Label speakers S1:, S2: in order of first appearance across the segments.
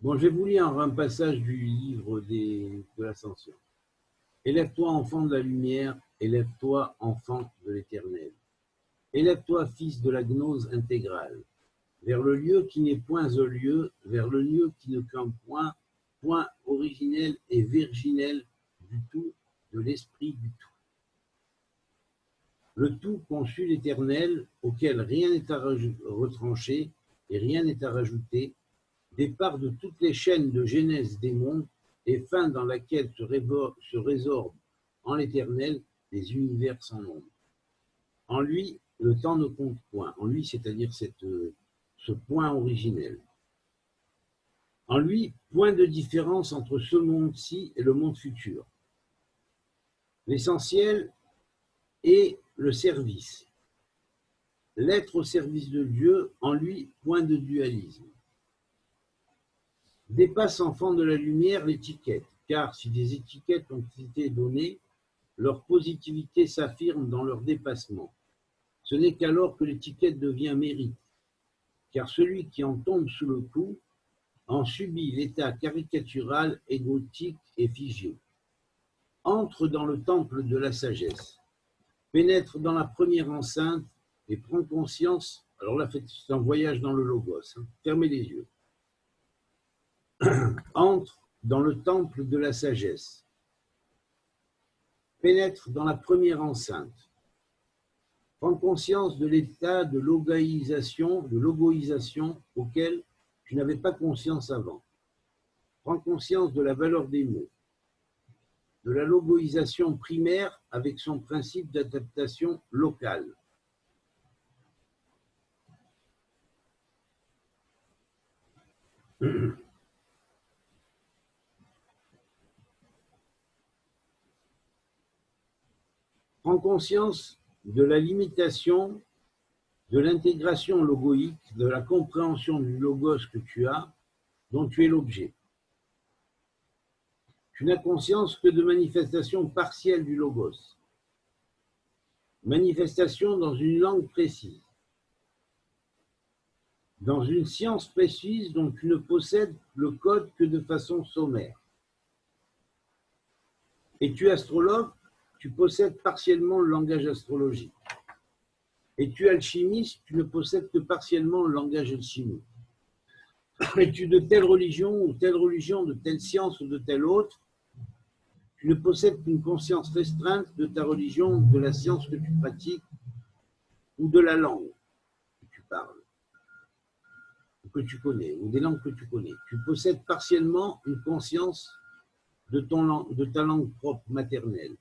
S1: Bon, je vais vous lire un passage du livre de l'Ascension. Élève-toi, enfant de la lumière, élève-toi, enfant de l'éternel. Élève-toi, fils de la gnose intégrale, vers le lieu qui n'est point au lieu, vers le lieu qui ne qu'un point, point originel et virginel du tout, de l'esprit du tout. Le tout conçut l'éternel, auquel rien n'est à retrancher et rien n'est à rajouter, départ de toutes les chaînes de genèse des mondes et fin dans laquelle se résorbent en l'éternel les univers sans nombre. En lui, le temps ne compte point. En lui, c'est-à-dire ce point originel. En lui, point de différence entre ce monde-ci et le monde futur. L'essentiel est le service. L'être au service de Dieu, en lui, point de dualisme. Dépasse, enfant de la lumière, l'étiquette, car si des étiquettes ont été données, leur positivité s'affirme dans leur dépassement. Ce n'est qu'alors que l'étiquette devient mérite, car celui qui en tombe sous le coup en subit l'état caricatural, égotique et figé. Entre dans le temple de la sagesse, pénètre dans la première enceinte et prend conscience, alors là c'est un voyage dans le logos, fermez les yeux. Entre dans le temple de la sagesse, pénètre dans la première enceinte, prends conscience de l'état de logoïsation auquel tu n'avais pas conscience avant. Prends conscience de la valeur des mots, de la logoïsation primaire avec son principe d'adaptation locale. Prends conscience de la limitation, de l'intégration logoïque, de la compréhension du logos que tu as, dont tu es l'objet. Tu n'as conscience que de manifestations partielles du logos. Manifestation dans une langue précise. Dans une science précise dont tu ne possèdes le code que de façon sommaire. Es-tu astrologue? Tu possèdes partiellement le langage astrologique. Es-tu alchimiste? Tu ne possèdes que partiellement le langage alchimique. Es-tu de telle religion, de telle science ou de telle autre? Tu ne possèdes qu'une conscience restreinte de ta religion, de la science que tu pratiques ou de la langue que tu parles, que tu connais, ou des langues que tu connais. Tu possèdes partiellement une conscience de ta langue propre, maternelle.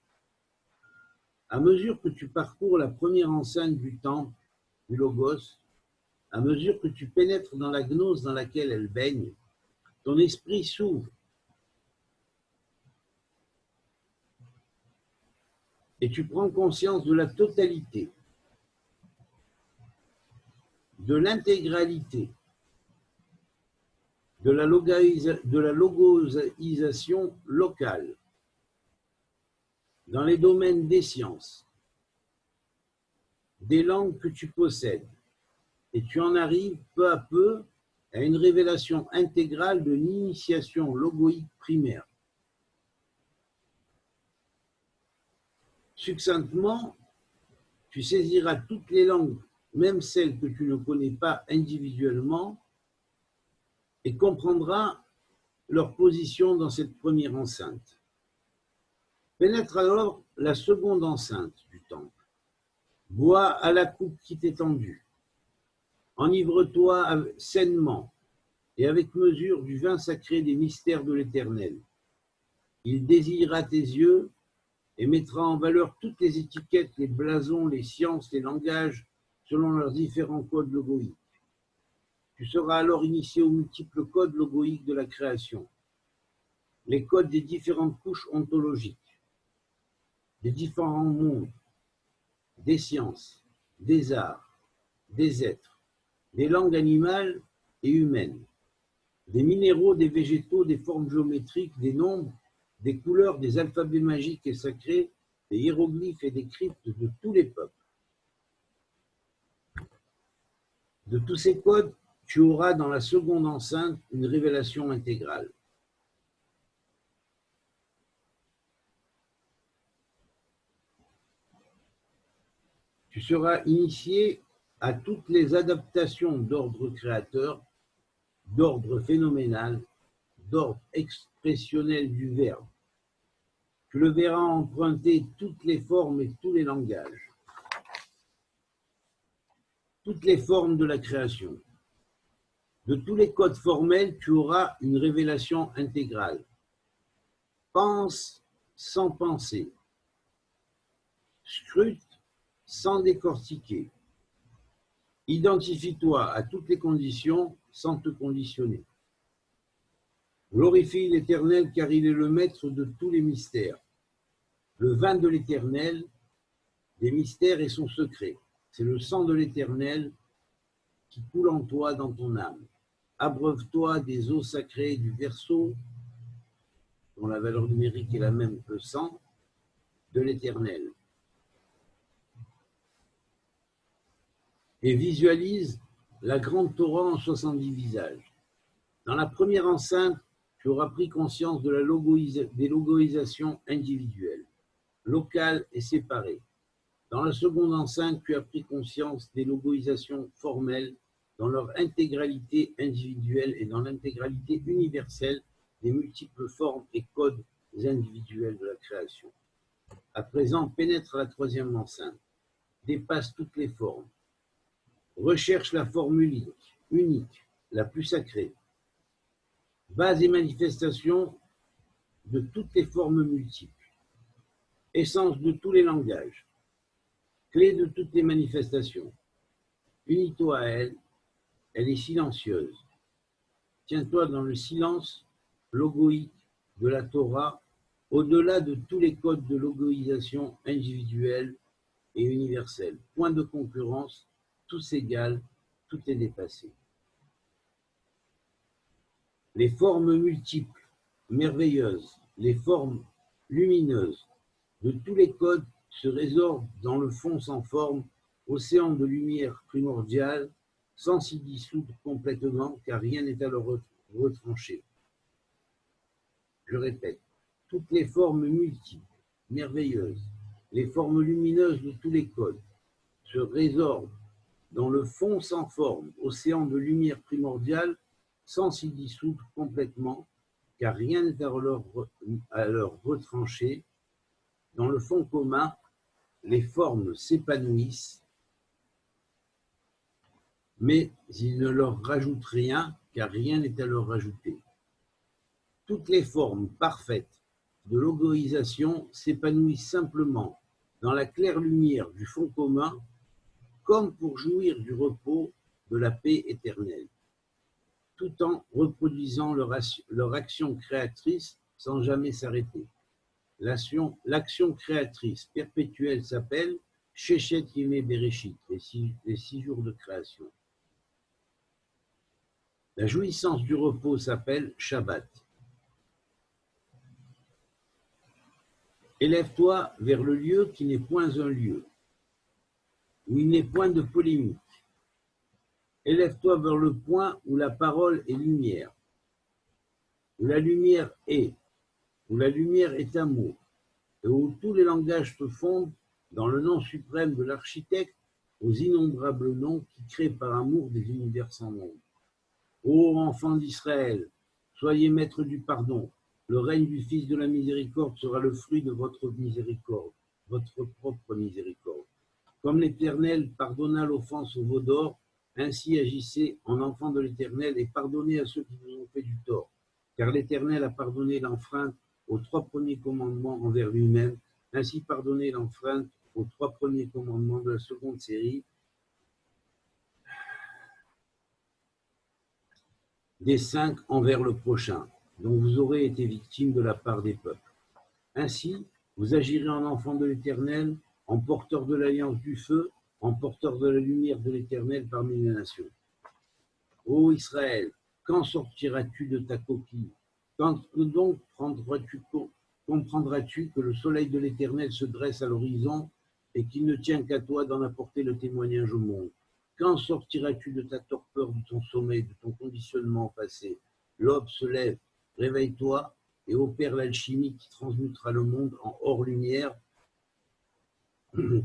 S1: À mesure que tu parcours la première enceinte du temple, du logos, à mesure que tu pénètres dans la gnose dans laquelle elle baigne, ton esprit s'ouvre et tu prends conscience de la totalité, de l'intégralité, de la logoisation locale, dans les domaines des sciences, des langues que tu possèdes, et tu en arrives peu à peu à une révélation intégrale de l'initiation logoïque primaire. Succinctement, tu saisiras toutes les langues, même celles que tu ne connais pas individuellement, et comprendras leur position dans cette première enceinte. Pénètre alors la seconde enceinte du temple. Bois à la coupe qui t'est tendue. Enivre-toi sainement et avec mesure du vin sacré des mystères de l'Éternel. Il désirera tes yeux et mettra en valeur toutes les étiquettes, les blasons, les sciences, les langages, selon leurs différents codes logoïques. Tu seras alors initié aux multiples codes logoïques de la création, les codes des différentes couches ontologiques, des différents mondes, des sciences, des arts, des êtres, des langues animales et humaines, des minéraux, des végétaux, des formes géométriques, des nombres, des couleurs, des alphabets magiques et sacrés, des hiéroglyphes et des cryptes de tous les peuples. De tous ces codes, tu auras dans la seconde enceinte une révélation intégrale. Tu seras initié à toutes les adaptations d'ordre créateur, d'ordre phénoménal, d'ordre expressionnel du verbe. Tu le verras emprunter toutes les formes et tous les langages, toutes les formes de la création. De tous les codes formels, tu auras une révélation intégrale. Pense sans penser. Scrute sans décortiquer. Identifie-toi à toutes les conditions sans te conditionner. Glorifie l'Éternel car il est le maître de tous les mystères. Le vin de l'Éternel, des mystères et son secret. C'est le sang de l'Éternel qui coule en toi dans ton âme. Abreuve-toi des eaux sacrées du verseau, dont la valeur numérique est la même que le sang, de l'Éternel. Et visualise la grande Torah en 70 visages. Dans la première enceinte, tu auras pris conscience de des logoisations individuelles, locales et séparées. Dans la seconde enceinte, tu as pris conscience des logoisations formelles dans leur intégralité individuelle et dans l'intégralité universelle des multiples formes et codes individuels de la création. À présent, pénètre la troisième enceinte, dépasse toutes les formes, recherche la forme unique, la plus sacrée, base et manifestation de toutes les formes multiples, essence de tous les langages, clé de toutes les manifestations. Unis-toi à elle, elle est silencieuse. Tiens-toi dans le silence logoïque de la Torah, au-delà de tous les codes de logoïsation individuelle et universelle. Point de concurrence, tout s'égale, tout est dépassé. Les formes multiples, merveilleuses, les formes lumineuses de tous les codes se résorbent dans le fond sans forme, océan de lumière primordiale, sans s'y dissoudre complètement, car rien n'est à leur retrancher. Je répète, toutes les formes multiples, merveilleuses, les formes lumineuses de tous les codes se résorbent dans le fond sans forme, océan de lumière primordiale, sans s'y dissoudre complètement, car rien n'est à leur retrancher. Dans le fond commun, les formes s'épanouissent, mais ils ne leur rajoutent rien, car rien n'est à leur rajouter. Toutes les formes parfaites de logoïsation s'épanouissent simplement dans la claire lumière du fond commun, comme pour jouir du repos de la paix éternelle, tout en reproduisant leur action créatrice sans jamais s'arrêter. L'action créatrice perpétuelle s'appelle Shechet Yemei Bereshit, les six jours de création. La jouissance du repos s'appelle Shabbat. Élève-toi vers le lieu qui n'est point un lieu, où il n'est point de polémique. Élève-toi vers le point où la parole est lumière, où la lumière est amour, et où tous les langages se fondent dans le nom suprême de l'architecte aux innombrables noms qui créent par amour des univers sans nombre. Ô enfants d'Israël, soyez maîtres du pardon. Le règne du Fils de la miséricorde sera le fruit de votre miséricorde, votre propre miséricorde. Comme l'Éternel pardonna l'offense au veau d'or, ainsi agissez en enfants de l'Éternel et pardonnez à ceux qui vous ont fait du tort. Car l'Éternel a pardonné l'enfreinte aux 3 premiers commandements envers lui-même, ainsi pardonnez l'enfreinte aux 3 premiers commandements de la seconde série, des 5 envers le prochain, dont vous aurez été victime de la part des peuples. Ainsi, vous agirez en enfant de l'Éternel, en porteur de l'alliance du feu, en porteur de la lumière de l'Éternel parmi les nations. Ô Israël, quand sortiras-tu de ta coquille? Quand donc comprendras-tu que le soleil de l'Éternel se dresse à l'horizon et qu'il ne tient qu'à toi d'en apporter le témoignage au monde? Quand sortiras-tu de ta torpeur, de ton sommeil, de ton conditionnement passé? L'aube se lève, réveille-toi et opère l'alchimie qui transmutera le monde en hors-lumière.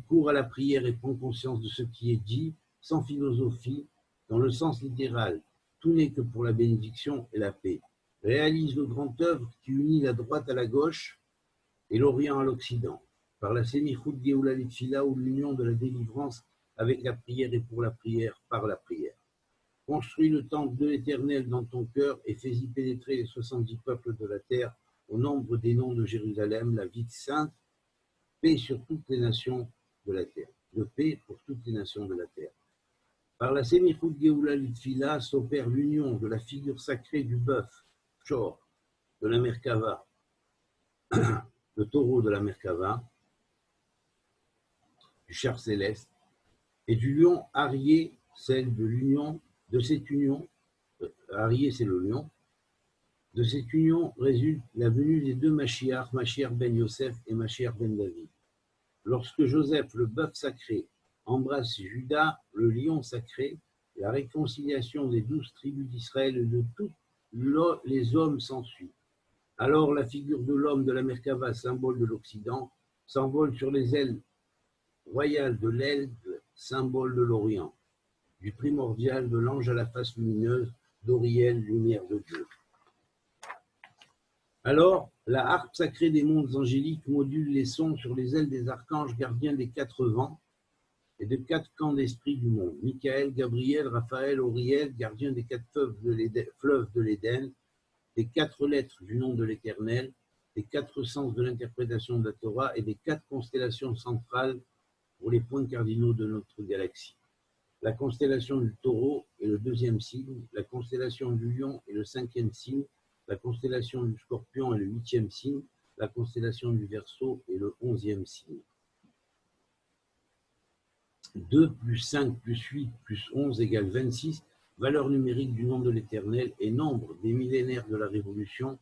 S1: Cours à la prière et prends conscience de ce qui est dit, sans philosophie, dans le sens littéral. Tout n'est que pour la bénédiction et la paix. Réalise le grand œuvre qui unit la droite à la gauche et l'Orient à l'Occident, par la Sémichout Géoula Litfila ou l'union de la délivrance avec la prière et pour la prière, par la prière. Construis le temple de l'Éternel dans ton cœur et fais-y pénétrer les 70 peuples de la terre au nombre des noms de Jérusalem, la ville sainte, paix sur toutes les nations de la terre. De paix pour toutes les nations de la terre. Par la Sémichout Géoula Litfila s'opère l'union de la figure sacrée du bœuf, Chor, de la Merkava, le taureau de la Merkava, du char céleste, et du lion Arié, celle de l'union, de cette union, Arié c'est le lion, de cette union résulte la venue des deux Mashiach, Mashiach ben Yosef et Mashiach ben David. Lorsque Joseph, le bœuf sacré, embrasse Judas, le lion sacré, la réconciliation des 12 tribus d'Israël et de tous les hommes s'ensuit. Alors la figure de l'homme de la Merkava, symbole de l'Occident, s'envole sur les ailes royales de l'Aigle, symbole de l'Orient, du primordial de l'ange à la face lumineuse, d'Oriel, lumière de Dieu. Alors, la harpe sacrée des mondes angéliques module les sons sur les ailes des archanges gardiens des 4 vents et de 4 camps d'esprit du monde. Michael, Gabriel, Raphaël, Auriel, gardiens des 4 fleuves de l'Éden, des 4 lettres du nom de l'Éternel, des 4 sens de l'interprétation de la Torah et des 4 constellations centrales pour les points cardinaux de notre galaxie. La constellation du taureau est le 2e signe, la constellation du lion est le 5e signe, la constellation du scorpion est le 8e signe, la constellation du Verseau est le 11e signe. 2 plus 5 plus 8 plus 11 égale 26, valeur numérique du nom de l'Éternel et nombre des millénaires de la Révolution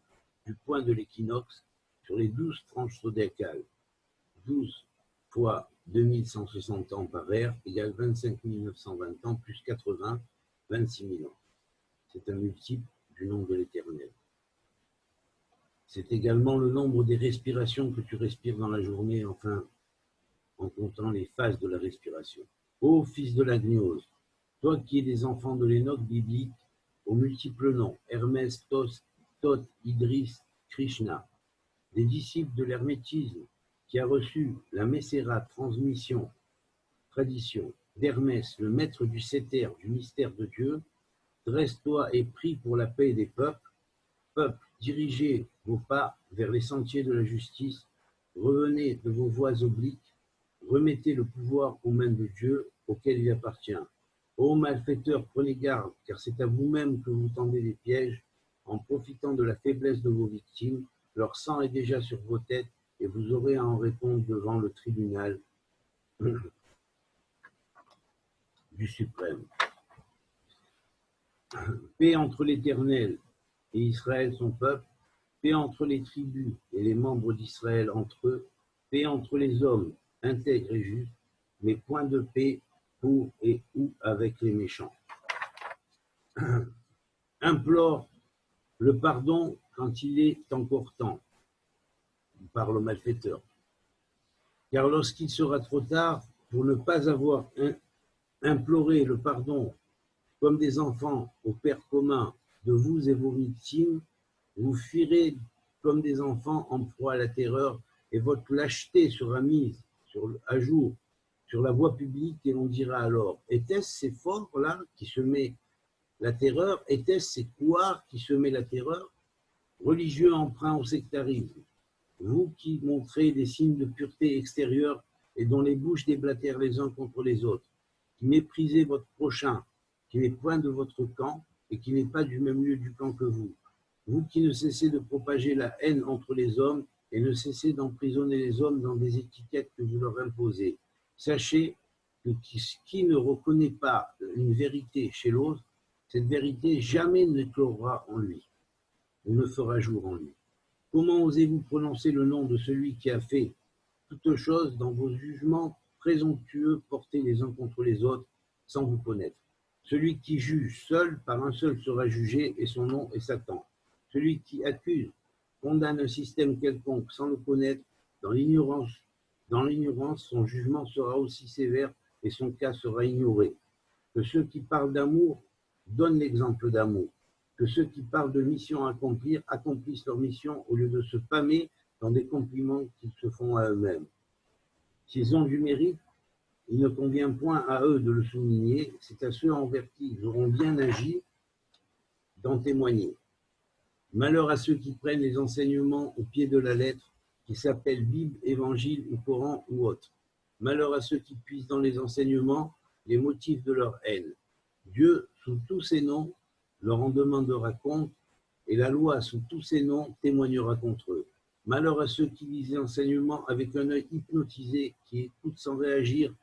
S1: du point de l'équinoxe sur les 12 tranches zodiacales. 12 fois 2160 ans par ère égale 25 920 ans plus 80, 26 000 ans. C'est un multiple du nom de l'Éternel. C'est également le nombre des respirations que tu respires dans la journée, enfin, en comptant les phases de la respiration. Ô fils de la gnose, toi qui es des enfants de l'Enoch biblique, aux multiples noms, Hermès, Thoth, Idris, Krishna, des disciples de l'hermétisme, qui a reçu la Messéra, transmission, tradition, d'Hermès, le maître du Séter, du mystère de Dieu, dresse-toi et prie pour la paix des peuples. Peuple, dirigez vos pas vers les sentiers de la justice, revenez de vos voies obliques, remettez le pouvoir aux mains de Dieu auquel il appartient. Ô malfaiteurs, prenez garde, car c'est à vous-même que vous tendez des pièges, en profitant de la faiblesse de vos victimes, leur sang est déjà sur vos têtes, et vous aurez à en répondre devant le tribunal du suprême. Paix entre l'Éternel et Israël son peuple, paix entre les tribus et les membres d'Israël entre eux, paix entre les hommes intègres et justes, mais point de paix pour et ou avec les méchants. Implore le pardon quand il est encore temps, parle au malfaiteur. Car lorsqu'il sera trop tard, pour ne pas avoir imploré le pardon comme des enfants au Père commun de vous et vos victimes, vous fuirez comme des enfants en proie à la terreur et votre lâcheté sera mise à jour sur la voie publique et l'on dira alors, était-ce ces forts-là qui semaient la terreur? Était-ce ces couards qui semaient la terreur? Religieux emprunts au sectarisme, vous qui montrez des signes de pureté extérieure et dont les bouches déblatèrent les uns contre les autres, qui méprisez votre prochain, qui n'est point de votre camp et qui n'est pas du même lieu du camp que vous, vous qui ne cessez de propager la haine entre les hommes et ne cessez d'emprisonner les hommes dans des étiquettes que vous leur imposez. Sachez que qui ne reconnaît pas une vérité chez l'autre, cette vérité jamais n'éclorera en lui, ou ne fera jour en lui. Comment osez-vous prononcer le nom de celui qui a fait toutes choses dans vos jugements présomptueux portés les uns contre les autres sans vous connaître. Celui qui juge seul, par un seul sera jugé, et son nom est Satan. Celui qui accuse, condamne un système quelconque sans le connaître, dans l'ignorance, son jugement sera aussi sévère et son cas sera ignoré. Que ceux qui parlent d'amour donnent l'exemple d'amour. Que ceux qui parlent de mission à accomplir accomplissent leur mission au lieu de se pâmer dans des compliments qu'ils se font à eux-mêmes. S'ils ont du mérite, il ne convient point à eux de le souligner, c'est à ceux envers qui ils auront bien agi d'en témoigner. Malheur à ceux qui prennent les enseignements au pied de la lettre, qui s'appellent Bible, Évangile ou Coran ou autre. Malheur à ceux qui puisent dans les enseignements les motifs de leur haine. Dieu, sous tous ses noms, leur en demandera compte, et la loi, sous tous ses noms, témoignera contre eux. Malheur à ceux qui lisent l'enseignement avec un œil hypnotisé, qui écoutent sans réagir,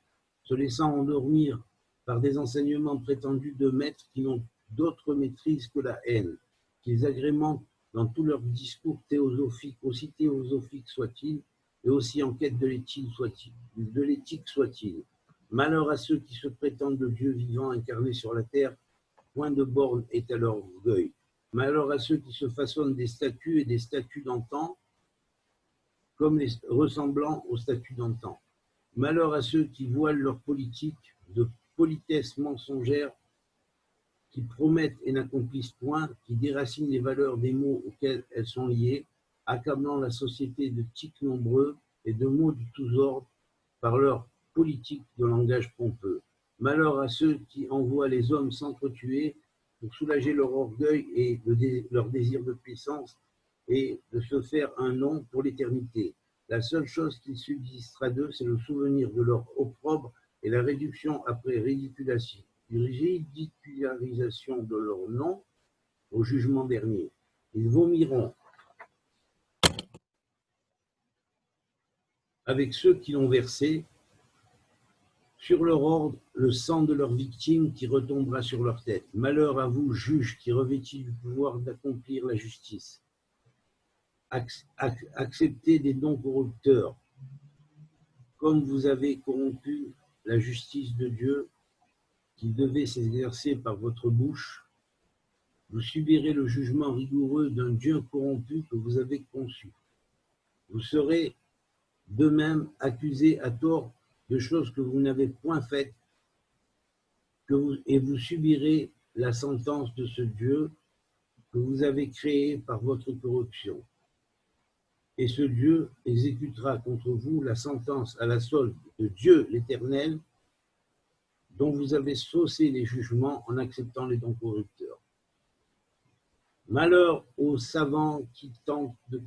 S1: se laissant endormir par des enseignements prétendus de maîtres qui n'ont d'autre maîtrise que la haine, qu'ils agrémentent dans tous leurs discours théosophiques, aussi théosophiques soient-ils, et aussi en quête de l'éthique soit-il. Malheur à ceux qui se prétendent de Dieu vivant incarné sur la terre, point de borne est à leur orgueil. Malheur à ceux qui se façonnent des statues et des statues d'antan, comme les ressemblant aux statues d'antan. Malheur à ceux qui voilent leur politique de politesse mensongère, qui promettent et n'accomplissent point, qui déracinent les valeurs des mots auxquels elles sont liées, accablant la société de tics nombreux et de mots de tous ordres par leur politique de langage pompeux. Malheur à ceux qui envoient les hommes s'entretuer pour soulager leur orgueil et leur désir de puissance et de se faire un nom pour l'éternité. La seule chose qui subsistera d'eux, c'est le souvenir de leur opprobre et la réduction après ridicularisation de leur nom au jugement dernier. Ils vomiront avec ceux qui l'ont versé sur leur ordre le sang de leurs victimes qui retombera sur leur tête. Malheur à vous, juges, qui revêtis du pouvoir d'accomplir la justice. Acceptez des dons corrupteurs, comme vous avez corrompu la justice de Dieu qui devait s'exercer par votre bouche. Vous subirez le jugement rigoureux d'un Dieu corrompu que vous avez conçu. Vous serez de même accusés à tort de choses que vous n'avez point faites, et vous subirez la sentence de ce Dieu que vous avez créé par votre corruption. Et ce Dieu exécutera contre vous la sentence à la solde de Dieu l'Éternel, dont vous avez faussé les jugements en acceptant les dons corrupteurs. Malheur aux savants qui tentent de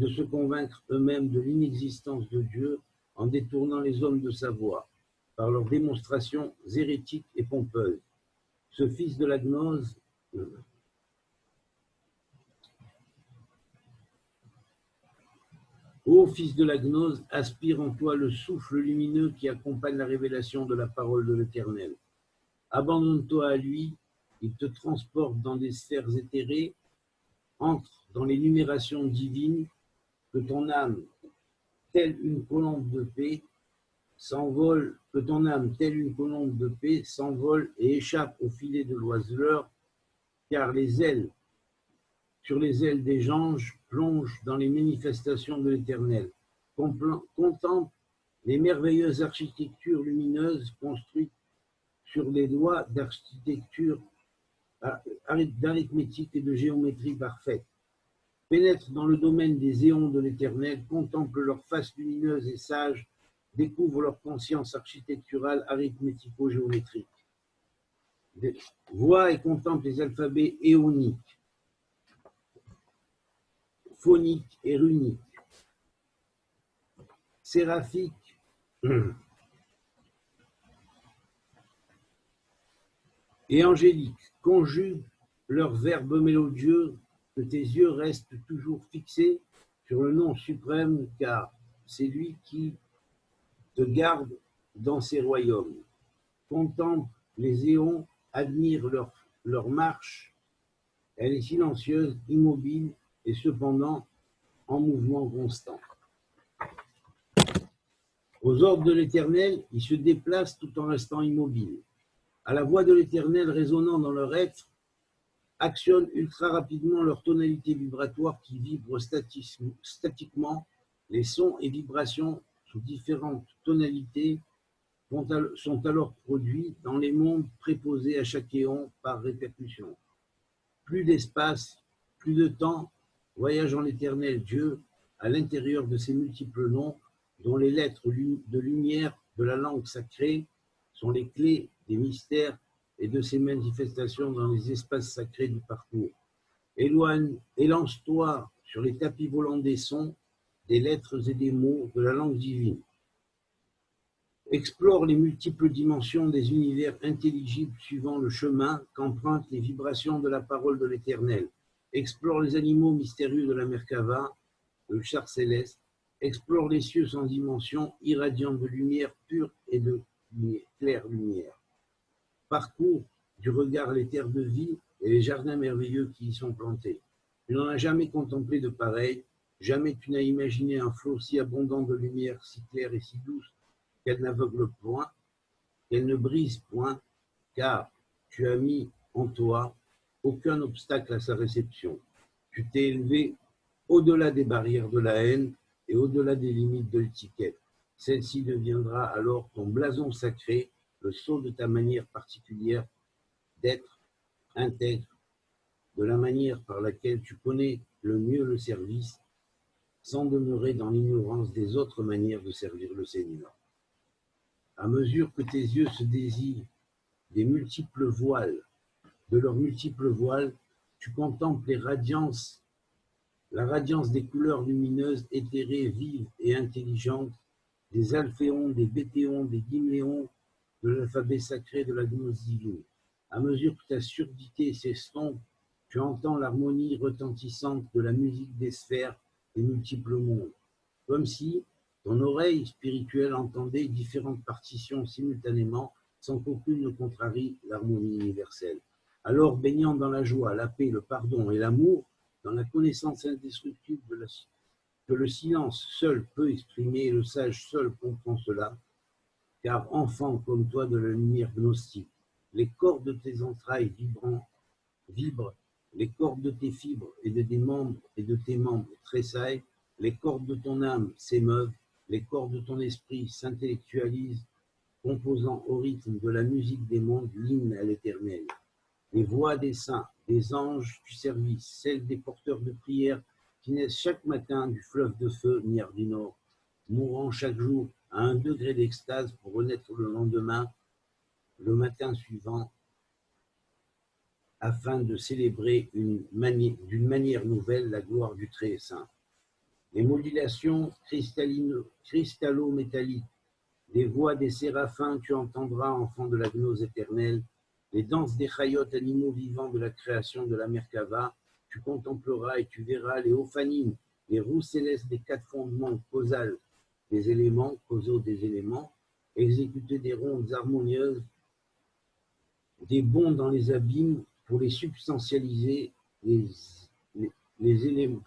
S1: se convaincre eux-mêmes de l'inexistence de Dieu en détournant les hommes de sa voie, par leurs démonstrations hérétiques et pompeuses. Ce fils de la gnose, ô fils de la gnose, aspire en toi le souffle lumineux qui accompagne la révélation de la parole de l'Éternel. Abandonne-toi à lui, il te transporte dans des sphères éthérées, entre dans les numérations divines, que ton âme, telle une colombe de paix, s'envole, et échappe au filet de l'oiseleur, car sur les ailes des anges, plonge dans les manifestations de l'Éternel. Contemple les merveilleuses architectures lumineuses construites sur les lois d'arithmétique et de géométrie parfaite. Pénètre dans le domaine des éons de l'Éternel, contemple leurs faces lumineuses et sages, découvre leur conscience architecturale arithmético-géométrique. Vois et contemple les alphabets éoniques, phoniques et runiques, séraphiques et angéliques. Conjugue leurs verbes mélodieux, que tes yeux restent toujours fixés sur le nom suprême, car c'est lui qui te garde dans ses royaumes. Contemple les éons, admire leur marche. Elle est silencieuse, immobile et cependant en mouvement constant. Aux ordres de l'Éternel, ils se déplacent tout en restant immobiles. À la voix de l'Éternel résonnant dans leur être, actionnent ultra rapidement leur tonalité vibratoire qui vibre statiquement. Les sons et vibrations sous différentes tonalités sont alors produits dans les mondes préposés à chaque éon par répercussion. Plus d'espace, plus de temps, voyage en l'Éternel Dieu à l'intérieur de ces multiples noms dont les lettres de lumière de la langue sacrée sont les clés des mystères et de ses manifestations dans les espaces sacrés du parcours. Élance-toi sur les tapis volants des sons, des lettres et des mots de la langue divine. Explore les multiples dimensions des univers intelligibles suivant le chemin qu'empruntent les vibrations de la parole de l'Éternel. Explore les animaux mystérieux de la Merkava, le char céleste. Explore les cieux sans dimension, irradiant de lumière pure et de claire lumière. Parcours du regard les terres de vie et les jardins merveilleux qui y sont plantés. Tu n'en as jamais contemplé de pareil, jamais tu n'as imaginé un flot si abondant de lumière, si claire et si douce, qu'elle n'aveugle point, qu'elle ne brise point, car tu as mis en toi aucun obstacle à sa réception. Tu t'es élevé au-delà des barrières de la haine et au-delà des limites de l'étiquette. Celle-ci deviendra alors ton blason sacré, le sceau de ta manière particulière d'être intègre, de la manière par laquelle tu connais le mieux le service, sans demeurer dans l'ignorance des autres manières de servir le Seigneur. À mesure que tes yeux se désirent des multiples voiles, de leurs multiples voiles, tu contemples la radiance des couleurs lumineuses, éthérées, vives et intelligentes, des alphéons, des bétéons, des gimléons, de l'alphabet sacré de la gnose divine. À mesure que ta surdité s'estompe, tu entends l'harmonie retentissante de la musique des sphères des multiples mondes, comme si ton oreille spirituelle entendait différentes partitions simultanément sans qu'aucune ne contrarie l'harmonie universelle. Alors, baignant dans la joie, la paix, le pardon et l'amour, dans la connaissance indestructible que le silence seul peut exprimer et le sage seul comprend cela, car enfant comme toi de la lumière gnostique, les cordes de tes entrailles vibrent, les cordes de tes fibres et de tes membres tressaillent, les cordes de ton âme s'émeuvent, les cordes de ton esprit s'intellectualisent, composant au rythme de la musique des mondes l'hymne à l'Éternel. Les voix des saints, des anges du service, celles des porteurs de prière qui naissent chaque matin du fleuve de feu Niar du Nord, mourant chaque jour à un degré d'extase pour renaître le lendemain, le matin suivant, afin de célébrer d'une manière nouvelle la gloire du Très Saint. Les modulations cristallo-métalliques, les voix des séraphins tu entendras, enfant de la gnose éternelle, les danses des chayotes, animaux vivants de la création de la Merkava, tu contempleras et tu verras les ophanines, les roues célestes des quatre fondements causaux des éléments, exécuter des rondes harmonieuses, des bonds dans les abîmes pour les substantialiser, les éléments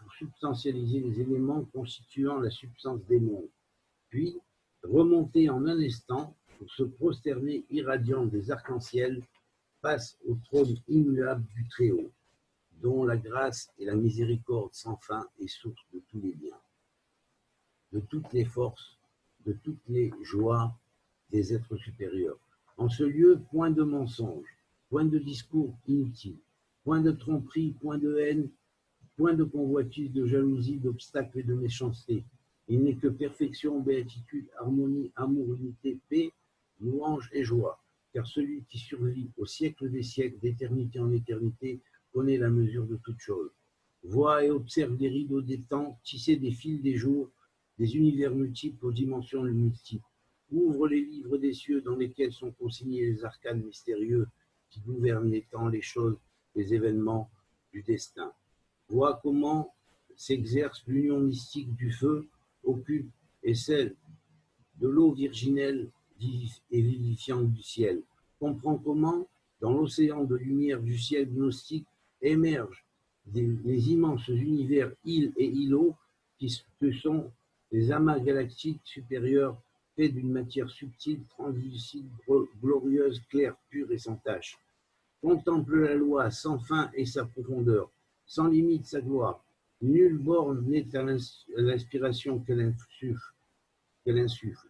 S1: constituant la substance des mondes, puis remonter en un instant pour se prosterner irradiant des arcs-en-ciel face au trône immuable du Très-Haut, dont la grâce et la miséricorde sans fin est source de tous les biens, de toutes les forces, de toutes les joies des êtres supérieurs. En ce lieu, point de mensonge, point de discours inutile, point de tromperie, point de haine, point de convoitise, de jalousie, d'obstacles et de méchanceté. Il n'est que perfection, béatitude, harmonie, amour, unité, paix, louange et joie. Car celui qui survit au siècle des siècles, d'éternité en éternité, connaît la mesure de toutes choses. Vois et observe des rideaux des temps, tisser des fils des jours, des univers multiples aux dimensions multiples. Ouvre les livres des cieux dans lesquels sont consignés les arcanes mystérieux qui gouvernent les temps, les choses, les événements du destin. Vois comment s'exerce l'union mystique du feu, occulte, et celle de l'eau virginelle et vivifiante du ciel. Comprends comment, dans l'océan de lumière du ciel gnostique, émergent les immenses univers îles et îlots que sont les amas galactiques supérieurs fait d'une matière subtile, translucide, glorieuse, claire, pure et sans tache. Contemple la loi sans fin et sa profondeur, sans limite sa gloire. Nulle borne n'est à l'inspiration qu'elle insuffle.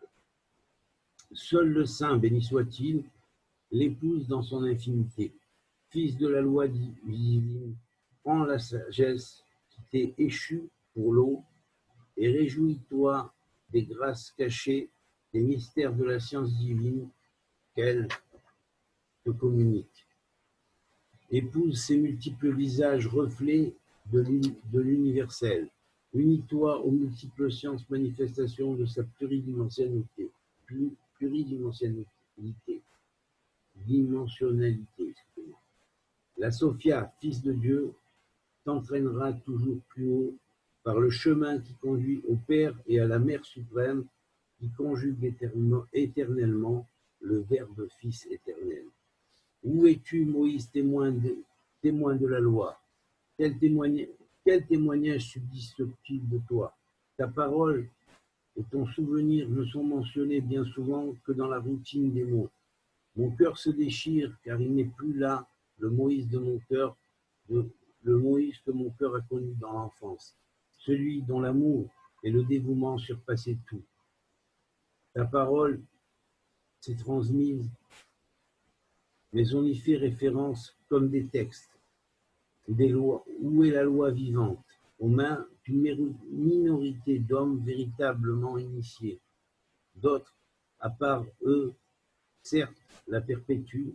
S1: Seul le Saint, béni soit-il, l'épouse dans son infinité. Fils de la loi divine, prends la sagesse qui t'est échue pour l'eau et réjouis-toi des grâces cachées, des mystères de la science divine qu'elle te communique. Épouse ces multiples visages reflets de l'universel. Unis-toi aux multiples sciences manifestations de sa pluridimensionnalité. Dimensionnalité. La Sophia, fils de Dieu, t'entraînera toujours plus haut par le chemin qui conduit au Père et à la Mère suprême, qui conjugue éternellement le Verbe Fils éternel. Où es-tu, Moïse, témoin de la loi? Quel témoignage subsiste-t-il de toi? Ta parole et ton souvenir ne sont mentionnés bien souvent que dans la routine des mots. Mon cœur se déchire car il n'est plus là le Moïse de mon cœur, le Moïse que mon cœur a connu dans l'enfance, celui dont l'amour et le dévouement surpassaient tout. Ta parole s'est transmise, mais on y fait référence comme des textes, des lois. Où est la loi vivante? Aux mains d'une minorité d'hommes véritablement initiés. D'autres, à part eux, certes, la perpétuent,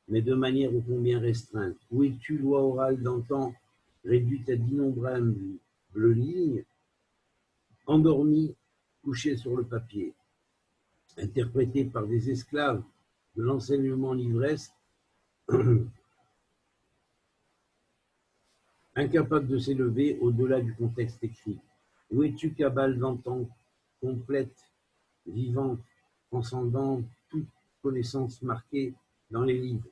S1: mais de manière ô combien restreinte. Où es-tu, loi orale d'antan, réduite à d'innombrables lignes, endormie, couchée sur le papier, interprétée par des esclaves de l'enseignement livresque, incapable de s'élever au-delà du contexte écrit. Où es-tu, cabale d'antan, complète, vivante, transcendant toute connaissance marquée dans les livres?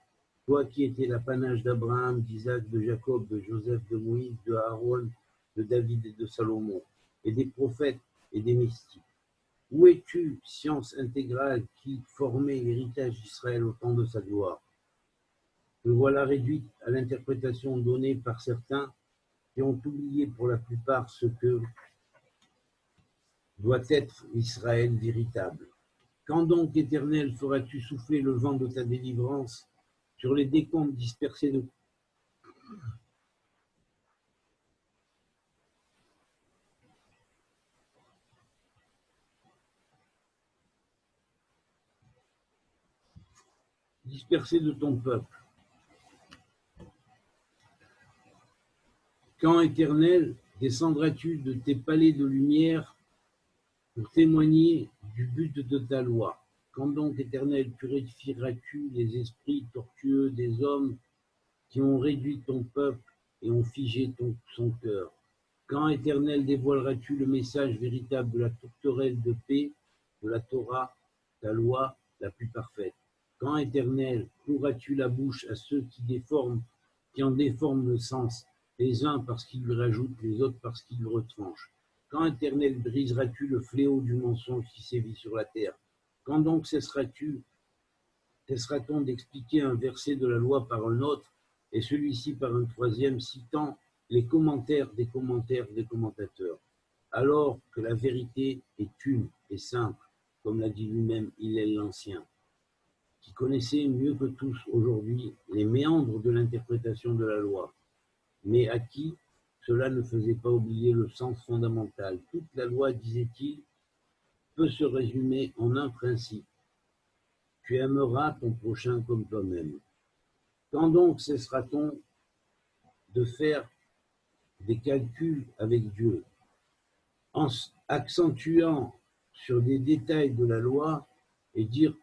S1: Toi qui étais l'apanage d'Abraham, d'Isaac, de Jacob, de Joseph, de Moïse, de Aaron, de David et de Salomon, et des prophètes et des mystiques. Où es-tu, science intégrale qui formait l'héritage d'Israël au temps de sa gloire? Me voilà réduite à l'interprétation donnée par certains qui ont oublié pour la plupart ce que doit être Israël véritable. Quand donc, Éternel, feras-tu souffler le vent de ta délivrance sur les décombres dispersés de ton peuple? Quand, Éternel, descendras-tu de tes palais de lumière pour témoigner du but de ta loi? Quand donc, Éternel, purifieras-tu les esprits tortueux des hommes qui ont réduit ton peuple et ont figé son cœur? Quand, Éternel, dévoileras-tu le message véritable de la tourterelle de paix, de la Torah, ta loi la plus parfaite? Quand, Éternel, cloueras-tu la bouche à ceux qui en déforment le sens, les uns parce qu'ils lui rajoutent, les autres parce qu'ils le retranchent? Quand, Éternel, briseras-tu le fléau du mensonge qui sévit sur la terre? Quand donc cessera-t-on d'expliquer un verset de la loi par un autre, et celui-ci par un troisième, citant les commentaires des commentateurs, alors que la vérité est une et simple, comme l'a dit lui-même Hillel l'Ancien, qui connaissait mieux que tous aujourd'hui les méandres de l'interprétation de la loi, mais à qui cela ne faisait pas oublier le sens fondamental. Toute la loi, disait-il, peut se résumer en un principe: tu aimeras ton prochain comme toi-même. Quand donc cessera-t-on de faire des calculs avec Dieu, en accentuant sur des détails de la loi et dire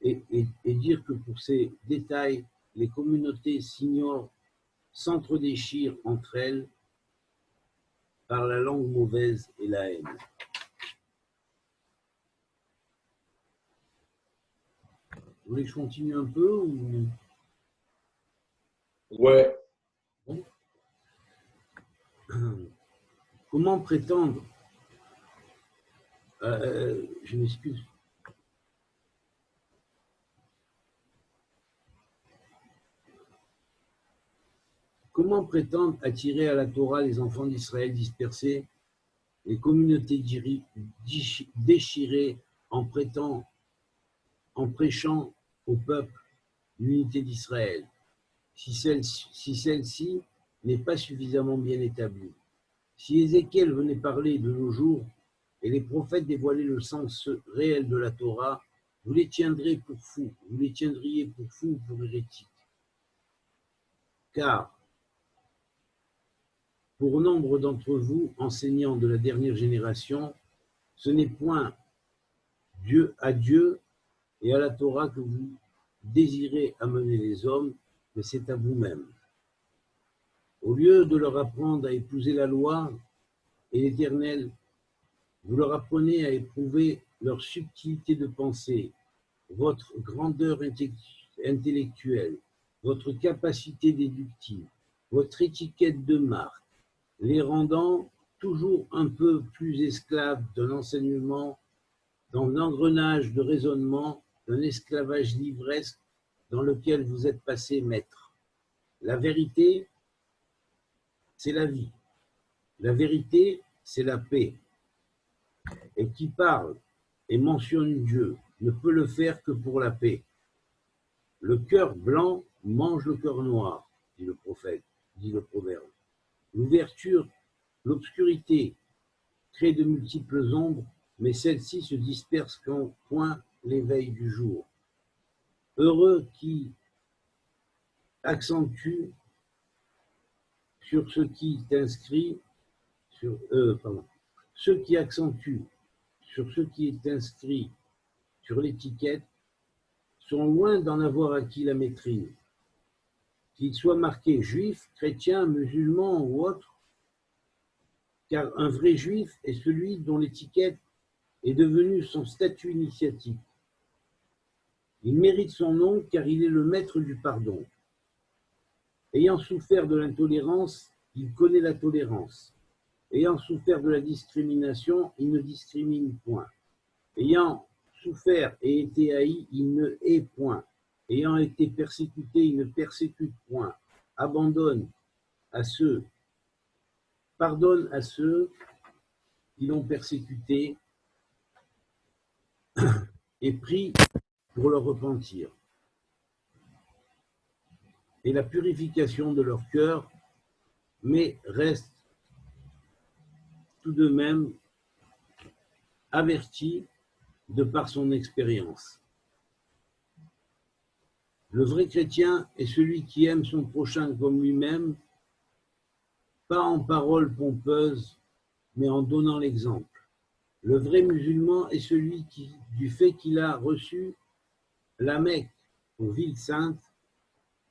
S1: que pour ces détails, les communautés s'ignorent, s'entredéchirent entre elles par la langue mauvaise et la haine? Vous voulez que je continue un peu ou...
S2: Ouais.
S1: Bon. Comment prétendre, je m'excuse, Comment prétendre attirer à la Torah les enfants d'Israël dispersés, les communautés déchirées en prêchant au peuple l'unité d'Israël, si celle-ci n'est pas suffisamment bien établie? Si Ézéchiel venait parler de nos jours et les prophètes dévoilaient le sens réel de la Torah, vous les tiendriez pour fous, vous les tiendriez pour fous ou pour hérétiques. Car, pour nombre d'entre vous, enseignants de la dernière génération, ce n'est point Dieu et à la Torah que vous désirez amener les hommes, mais c'est à vous-même. Au lieu de leur apprendre à épouser la loi et l'Éternel, vous leur apprenez à éprouver leur subtilité de pensée, votre grandeur intellectuelle, votre capacité déductive, votre étiquette de marque, les rendant toujours un peu plus esclaves d'un enseignement, d'un engrenage de raisonnement, d'un esclavage livresque dans lequel vous êtes passé maître. La vérité, c'est la vie. La vérité, c'est la paix. Et qui parle et mentionne Dieu ne peut le faire que pour la paix. Le cœur blanc mange le cœur noir, dit le prophète, dit le proverbe. L'obscurité crée de multiples ombres, mais celle-ci se disperse quand point l'éveil du jour. Heureux qui accentue sur ce qui est inscrit, ceux qui accentuent sur ce qui est inscrit sur l'étiquette sont loin d'en avoir acquis la maîtrise. Qu'ils soient marqués juifs, chrétiens, musulmans ou autres, car un vrai juif est celui dont l'étiquette est devenue son statut initiatique. Il mérite son nom car il est le maître du pardon. Ayant souffert de l'intolérance, il connaît la tolérance. Ayant souffert de la discrimination, il ne discrimine point. Ayant souffert et été haï, il ne hait point. Ayant été persécuté, il ne persécute point. Pardonne à ceux qui l'ont persécuté et prie pour leur repentir. Et la purification de leur cœur, mais reste tout de même averti de par son expérience. Le vrai chrétien est celui qui aime son prochain comme lui-même, pas en paroles pompeuses, mais en donnant l'exemple. Le vrai musulman est celui qui, du fait qu'il a reçu la Mecque aux villes saintes,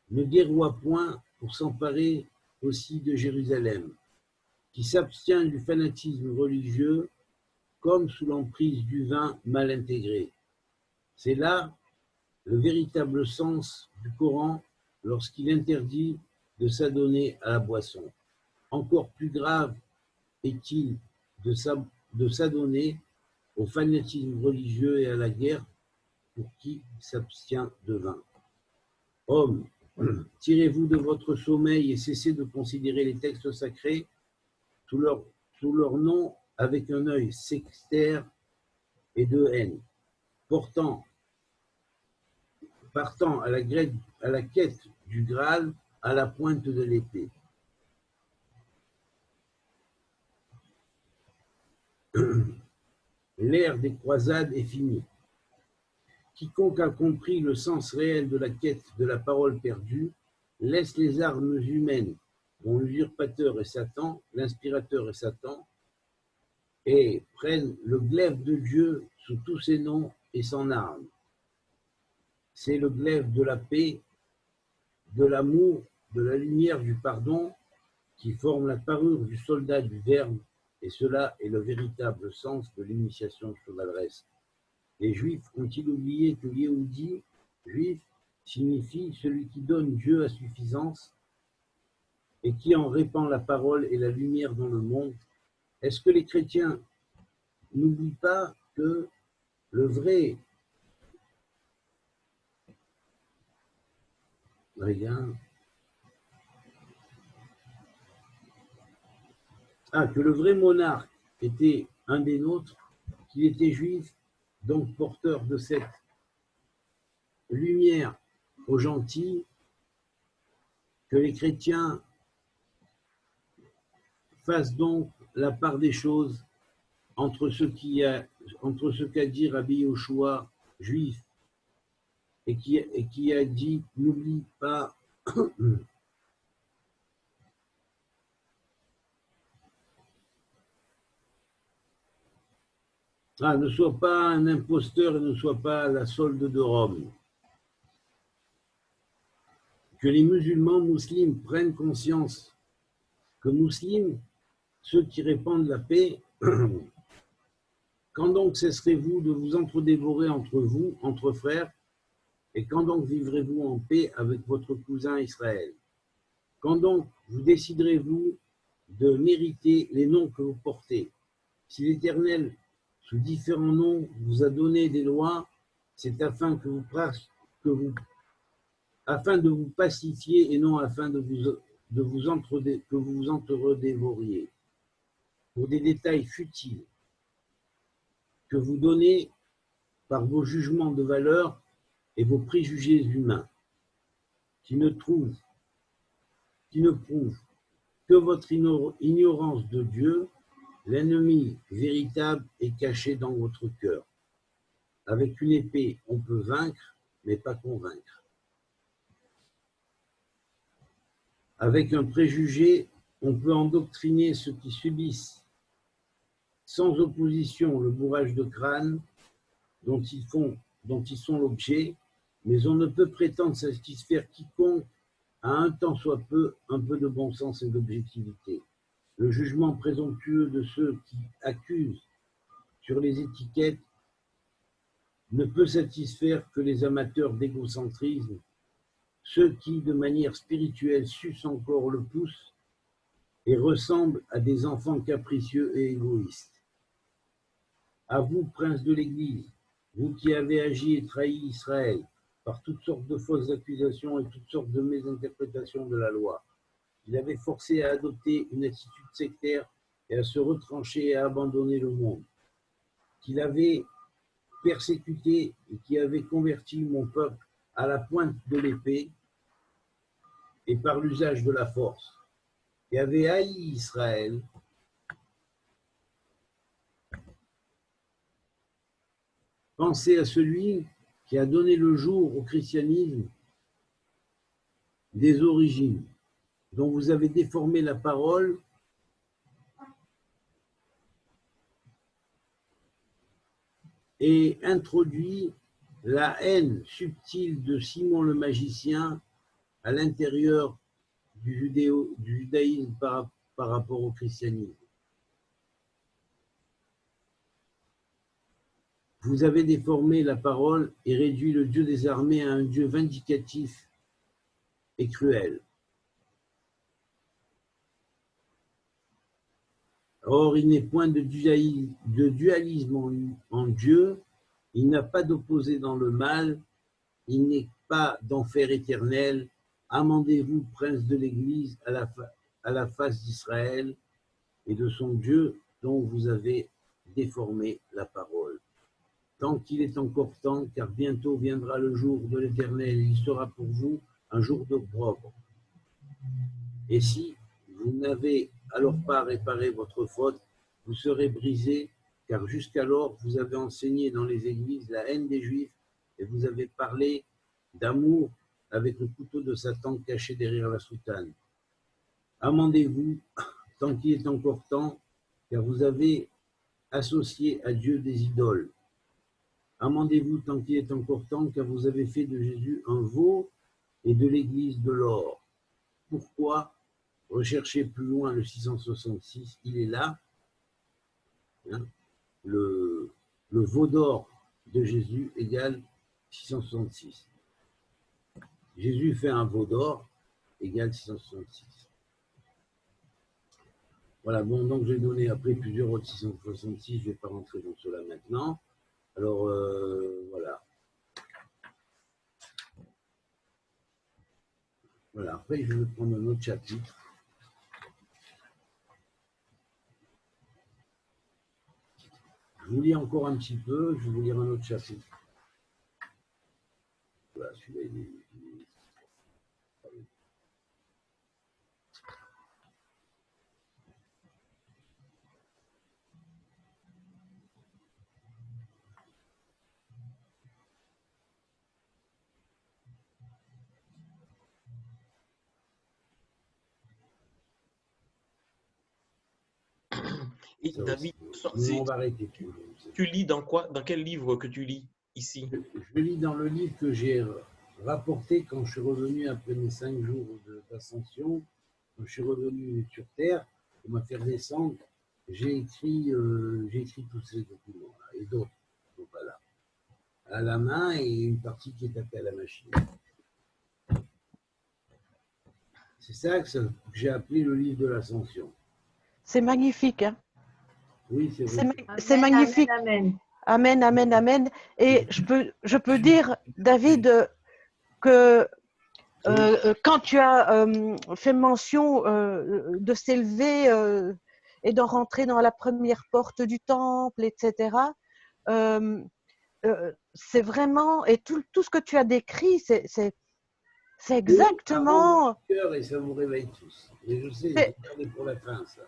S1: ne guerroie point pour s'emparer aussi de Jérusalem, qui s'abstient du fanatisme religieux comme sous l'emprise du vin mal intégré. C'est là le véritable sens du Coran lorsqu'il interdit de s'adonner à la boisson. Encore plus grave est-il de s'adonner au fanatisme religieux et à la guerre pour qui s'abstient de vin. Hommes, tirez-vous de votre sommeil et cessez de considérer les textes sacrés sous leur nom avec un œil sectaire et de haine, partant à la quête du Graal à la pointe de l'épée. L'ère des croisades est finie. Quiconque a compris le sens réel de la quête de la parole perdue laisse les armes humaines, dont l'usurpateur est Satan, l'inspirateur est Satan, et prenne le glaive de Dieu sous tous ses noms et s'en arme. C'est le glaive de la paix, de l'amour, de la lumière, du pardon, qui forme la parure du soldat du Verbe, et cela est le véritable sens de l'initiation chevaleresque. Les Juifs ont-ils oublié que Yehudi, juif, signifie celui qui donne Dieu à suffisance et qui en répand la parole et la lumière dans le monde? Est-ce que les chrétiens n'oublient pas que le vrai que le vrai monarque était un des nôtres, qu'il était juif, donc porteur de cette lumière aux gentils, que les chrétiens fassent donc la part des choses entre ce qu'a dit Rabbi Yoshua, juif, et qui a dit n'oublie pas ne sois pas un imposteur et ne sois pas la solde de Rome. Que les musulmans prennent conscience que musulmans, ceux qui répandent la paix, quand donc cesserez-vous de vous entre-dévorer entre vous, entre frères, et quand donc vivrez-vous en paix avec votre cousin Israël? Quand donc vous déciderez-vous de mériter les noms que vous portez? Si l'Éternel, sous différents noms, vous a donné des lois, c'est afin de vous pacifier et non afin que vous vous entre-dévoriez. Pour des détails futiles que vous donnez par vos jugements de valeur et vos préjugés humains, qui ne prouvent que votre ignorance de Dieu, l'ennemi véritable est caché dans votre cœur. Avec une épée, on peut vaincre, mais pas convaincre. Avec un préjugé, on peut endoctriner ceux qui subissent sans opposition le bourrage de crâne dont ils sont l'objet, mais on ne peut prétendre satisfaire quiconque à un tant soit peu un peu de bon sens et d'objectivité. Le jugement présomptueux de ceux qui accusent sur les étiquettes ne peut satisfaire que les amateurs d'égocentrisme, ceux qui, de manière spirituelle, sucent encore le pouce et ressemblent à des enfants capricieux et égoïstes. À vous, princes de l'Église, vous qui avez agi et trahi Israël par toutes sortes de fausses accusations et toutes sortes de mésinterprétations de la loi, il avait forcé à adopter une attitude sectaire et à se retrancher et à abandonner le monde, qu'il avait persécuté et qui avait converti mon peuple à la pointe de l'épée et par l'usage de la force, et avait haï Israël, pensez à celui qui a donné le jour au christianisme des origines, dont vous avez déformé la parole et introduit la haine subtile de Simon le magicien à l'intérieur du judaïsme par rapport au christianisme. Vous avez déformé la parole et réduit le Dieu des armées à un Dieu vindicatif et cruel. Or, il n'est point de dualisme en Dieu, il n'a pas d'opposé dans le mal, il n'est pas d'enfer éternel. Amendez-vous, prince de l'Église, à la face d'Israël et de son Dieu dont vous avez déformé la parole. Tant qu'il est encore temps, car bientôt viendra le jour de l'Éternel, il sera pour vous un jour d'opprobre. Et si vous n'avez alors pas réparé votre faute, vous serez brisés, car jusqu'alors vous avez enseigné dans les églises la haine des Juifs et vous avez parlé d'amour avec le couteau de Satan caché derrière la soutane. Amendez-vous tant qu'il est encore temps, car vous avez associé à Dieu des idoles. Amendez-vous tant qu'il est encore temps, car vous avez fait de Jésus un veau et de l'Église de l'or. Pourquoi rechercher plus loin le 666? Il est là, hein, le veau d'or de Jésus égale 666. Jésus fait un veau d'or égale 666. Voilà, bon, donc j'ai donné après plusieurs autres 666, je ne vais pas rentrer dans cela maintenant. Alors, voilà. Voilà, après je vais prendre un autre chapitre. Je vous lis encore un petit peu, je vais vous lire un autre chapitre. Voilà, celui-là,
S2: Et
S1: ça
S2: David,
S1: aussi. Mais on va arrêter.
S2: tu lis dans quoi? Dans quel livre que tu lis ici?
S1: Je lis dans le livre que j'ai rapporté quand je suis revenu après mes 5 jours d'ascension. Quand je suis revenu sur Terre, pour me faire descendre, j'ai écrit tous ces documents-là et d'autres qui sont pas là, à la main et une partie qui est tapée à la machine. C'est ça que j'ai appelé le livre de l'ascension.
S3: C'est magnifique. Hein?
S1: Oui, c'est vrai.
S3: C'est magnifique.
S4: Amen.
S3: Amen, amen, amen. Et je peux dire, David, que quand tu as fait mention de s'élever et d'en rentrer dans la première porte du temple, etc., c'est vraiment, et tout ce que tu as décrit, c'est exactement…
S1: Et ça vous réveille tous. Et je sais, j'ai gardé pour la fin, ça.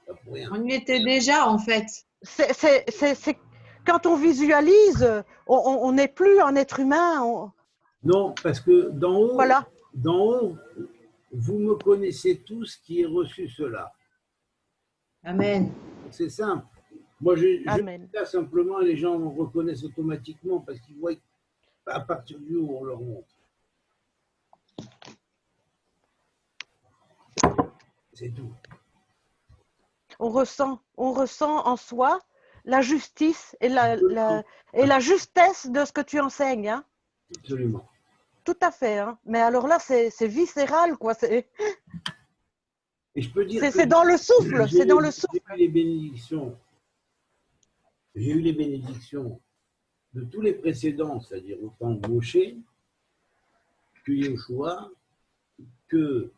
S1: Pas pour rien.
S4: On y était déjà, en fait.
S3: C'est quand on visualise, on n'est plus un être humain.
S1: Non, parce que
S3: Voilà.
S1: d'en haut, vous me connaissez tous qui ai reçu cela.
S4: Amen.
S1: C'est simple. Moi, je
S3: Amen.
S1: dis ça simplement, les gens me reconnaissent automatiquement parce qu'ils voient à partir du où on leur montre. C'est tout.
S3: On ressent en soi la justice et la justesse de ce que tu enseignes. Hein.
S1: Absolument.
S3: Tout à fait. Hein. Mais alors là, c'est viscéral, quoi.
S1: Et je peux dire
S3: c'est dans le souffle. C'est dans le souffle.
S1: J'ai eu les bénédictions de tous les précédents, c'est-à-dire autant Moshe que Yeshua, que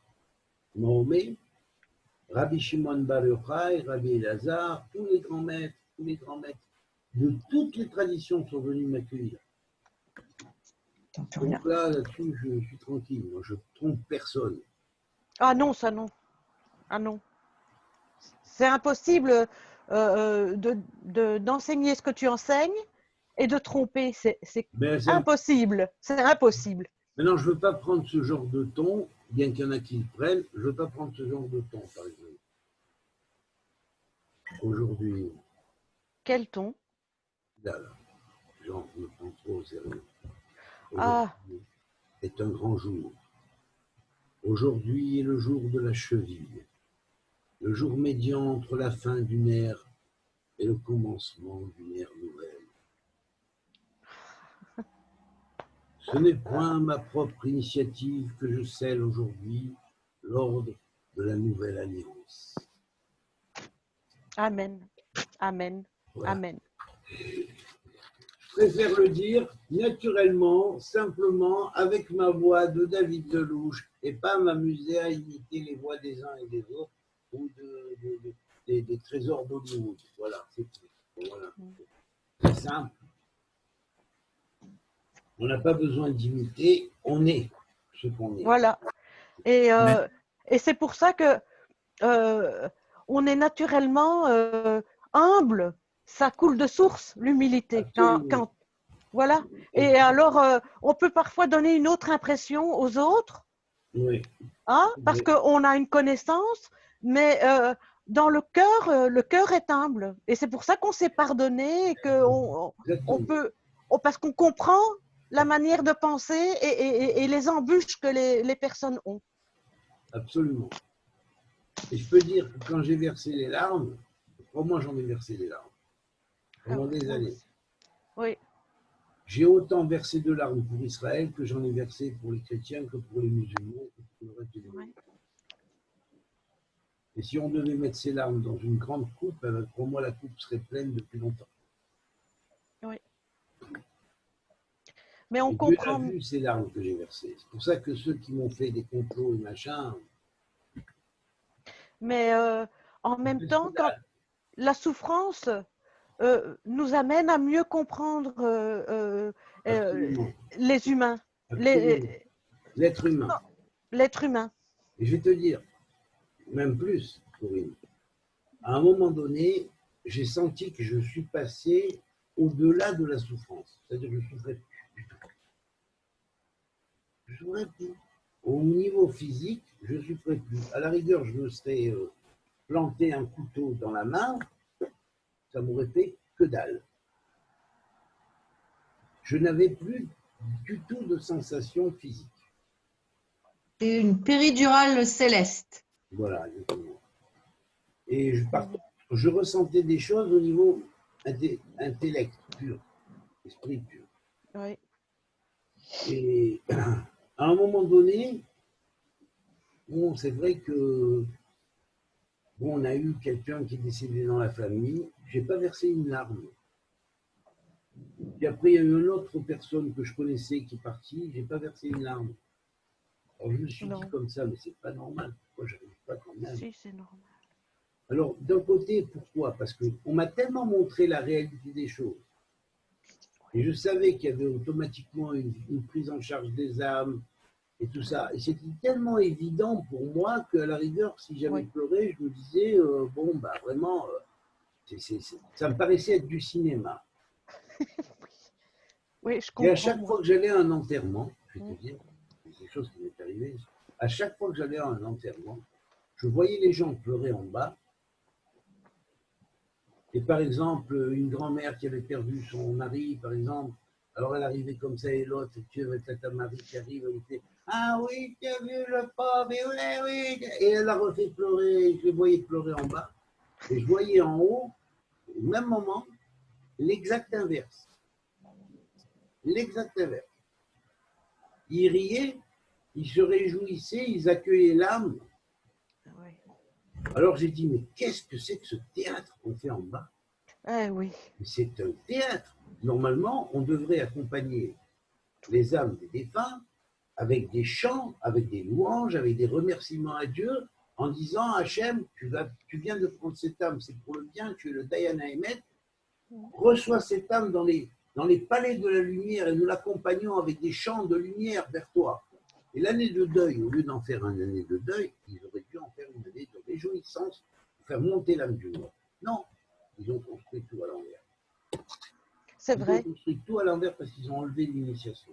S1: Mahomet, Rabbi Shimon Bar Yochai, Rabbi Elazar, tous les grands maîtres de toutes les traditions sont venus m'accueillir. Donc là-dessus, je suis tranquille. Moi, je trompe personne.
S3: Ah non, ça non. Ah non. C'est impossible d'enseigner ce que tu enseignes et de tromper. C'est impossible. C'est impossible.
S1: Maintenant, je ne veux pas prendre ce genre de ton, bien qu'il y en a qui le prennent, je ne veux pas prendre ce genre de ton, par exemple. Aujourd'hui.
S3: Quel ton?
S1: Là, genre, je me prends trop au sérieux.
S3: Ah.
S1: Est un grand jour. Aujourd'hui est le jour de la cheville, le jour médian entre la fin d'une ère et le commencement d'une ère nouvelle. Ce n'est point ma propre initiative que je scelle aujourd'hui l'ordre de la nouvelle alliance.
S3: Amen. Amen. Voilà. Amen.
S1: Je préfère le dire naturellement, simplement, avec ma voix de David Delouche, et pas m'amuser à imiter les voix des uns et des autres ou des trésors d'Hollywood. Voilà, c'est tout. Voilà. C'est simple. On n'a pas besoin d'imiter, on est ce qu'on est.
S3: Voilà. Et c'est pour ça que on est naturellement humble. Ça coule de source, l'humilité. Voilà. Et alors, on peut parfois donner une autre impression aux autres,
S1: oui.
S3: Hein, parce qu'on a une connaissance, mais dans le cœur est humble. Et c'est pour ça qu'on s'est pardonné, et on peut, parce qu'on comprend la manière de penser et les embûches que les personnes ont.
S1: Absolument. Et je peux dire que quand j'ai versé les larmes, moi j'en ai versé des larmes pendant des années.
S3: Oui.
S1: J'ai autant versé de larmes pour Israël que j'en ai versé pour les chrétiens, que pour les musulmans, que pour le reste du monde. Et si on devait mettre ces larmes dans une grande coupe, pour moi la coupe serait pleine depuis longtemps.
S3: Oui. Mais on comprend.
S1: Dieu a vu ces larmes que j'ai versées. C'est pour ça que ceux qui m'ont fait des complots et machin.
S3: Mais en même temps, quand la souffrance nous amène à mieux comprendre
S1: Absolument.
S3: les humains,
S1: Absolument. L'être humain.
S3: l'être humain.
S1: Et je vais te dire, même plus, Corinne. À un moment donné, j'ai senti que je suis passé au-delà de la souffrance. C'est-à-dire que je ne souffrais plus du tout. Je ne souffrais plus. Au niveau physique, je ne souffrais plus. À la rigueur, je me serais planté un couteau dans la main, ça m'aurait fait que dalle. Je n'avais plus du tout de sensation physique.
S4: C'est une péridurale céleste.
S1: Voilà, exactement. Et je ressentais des choses au niveau intellect pur, esprit pur.
S3: Oui.
S1: Et à un moment donné, bon, c'est vrai que bon, on a eu quelqu'un qui est décédé dans la famille. Je n'ai pas versé une larme. Puis après, il y a eu une autre personne que je connaissais qui est partie. Je n'ai pas versé une larme. Alors je me suis dit comme ça, mais c'est pas normal. Pourquoi je n'arrive pas quand même?
S3: Si, c'est normal.
S1: Alors, d'un côté, pourquoi? Parce qu'on m'a tellement montré la réalité des choses. Et je savais qu'il y avait automatiquement une prise en charge des âmes et tout ça. Et c'était tellement évident pour moi qu'à la rigueur, si j'avais pleuré, je me disais, bon, bah vraiment, ça me paraissait être du cinéma.
S3: Oui, je
S1: Et
S3: comprends.
S1: à chaque fois que j'allais à un enterrement, je vais te dire, c'est quelque chose qui m'est arrivé, à chaque fois que j'allais à un enterrement, je voyais les gens pleurer en bas. Et par exemple, une grand-mère qui avait perdu son mari, par exemple, alors elle arrivait comme ça et l'autre, tu vois, ta Marie qui arrive, elle était ah oui, tu as vu le pauvre, oui, oui. Et elle a refait pleurer, je les voyais pleurer en bas. Et je voyais en haut, au même moment, l'exact inverse. L'exact inverse. Ils riaient, ils se réjouissaient, ils accueillaient l'âme.
S3: Oui.
S1: Alors j'ai dit, mais qu'est-ce que c'est que ce théâtre qu'on fait en bas?
S3: Oui.
S1: C'est un théâtre. Normalement, on devrait accompagner les âmes des défunts avec des chants, avec des louanges, avec des remerciements à Dieu, en disant Hachem, tu viens de prendre cette âme, c'est pour le bien, tu es le Dayan Haemet, reçois cette âme dans les palais de la lumière et nous l'accompagnons avec des chants de lumière vers toi. Et l'année de deuil, au lieu d'en faire une année de deuil, ils auraient dû en faire une année de réjouissance pour faire monter l'âme du mort. Non, ils ont construit tout à l'envers.
S3: C'est
S1: Ils
S3: vrai.
S1: ont construit tout à l'envers parce qu'ils ont enlevé l'initiation.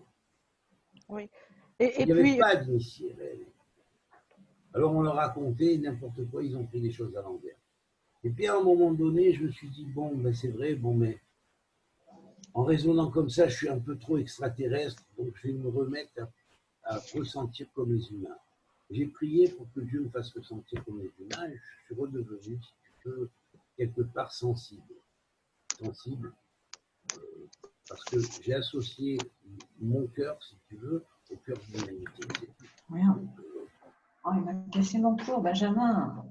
S3: Oui.
S1: Il n'y avait pas d'initié réellement. Alors on leur a raconté n'importe quoi, ils ont fait des choses à l'envers. Et puis à un moment donné, je me suis dit, bon, ben c'est vrai, bon, mais en raisonnant comme ça, je suis un peu trop extraterrestre, donc je vais me remettre à ressentir comme les humains. J'ai prié pour que Dieu me fasse ressentir comme les humains et je suis redevenu, si tu veux, quelque part sensible. Sensible, parce que j'ai associé mon cœur, si tu veux, au cœur de l'humanité.
S4: Oui. Oh, il m'a cassé mon tour, Benjamin.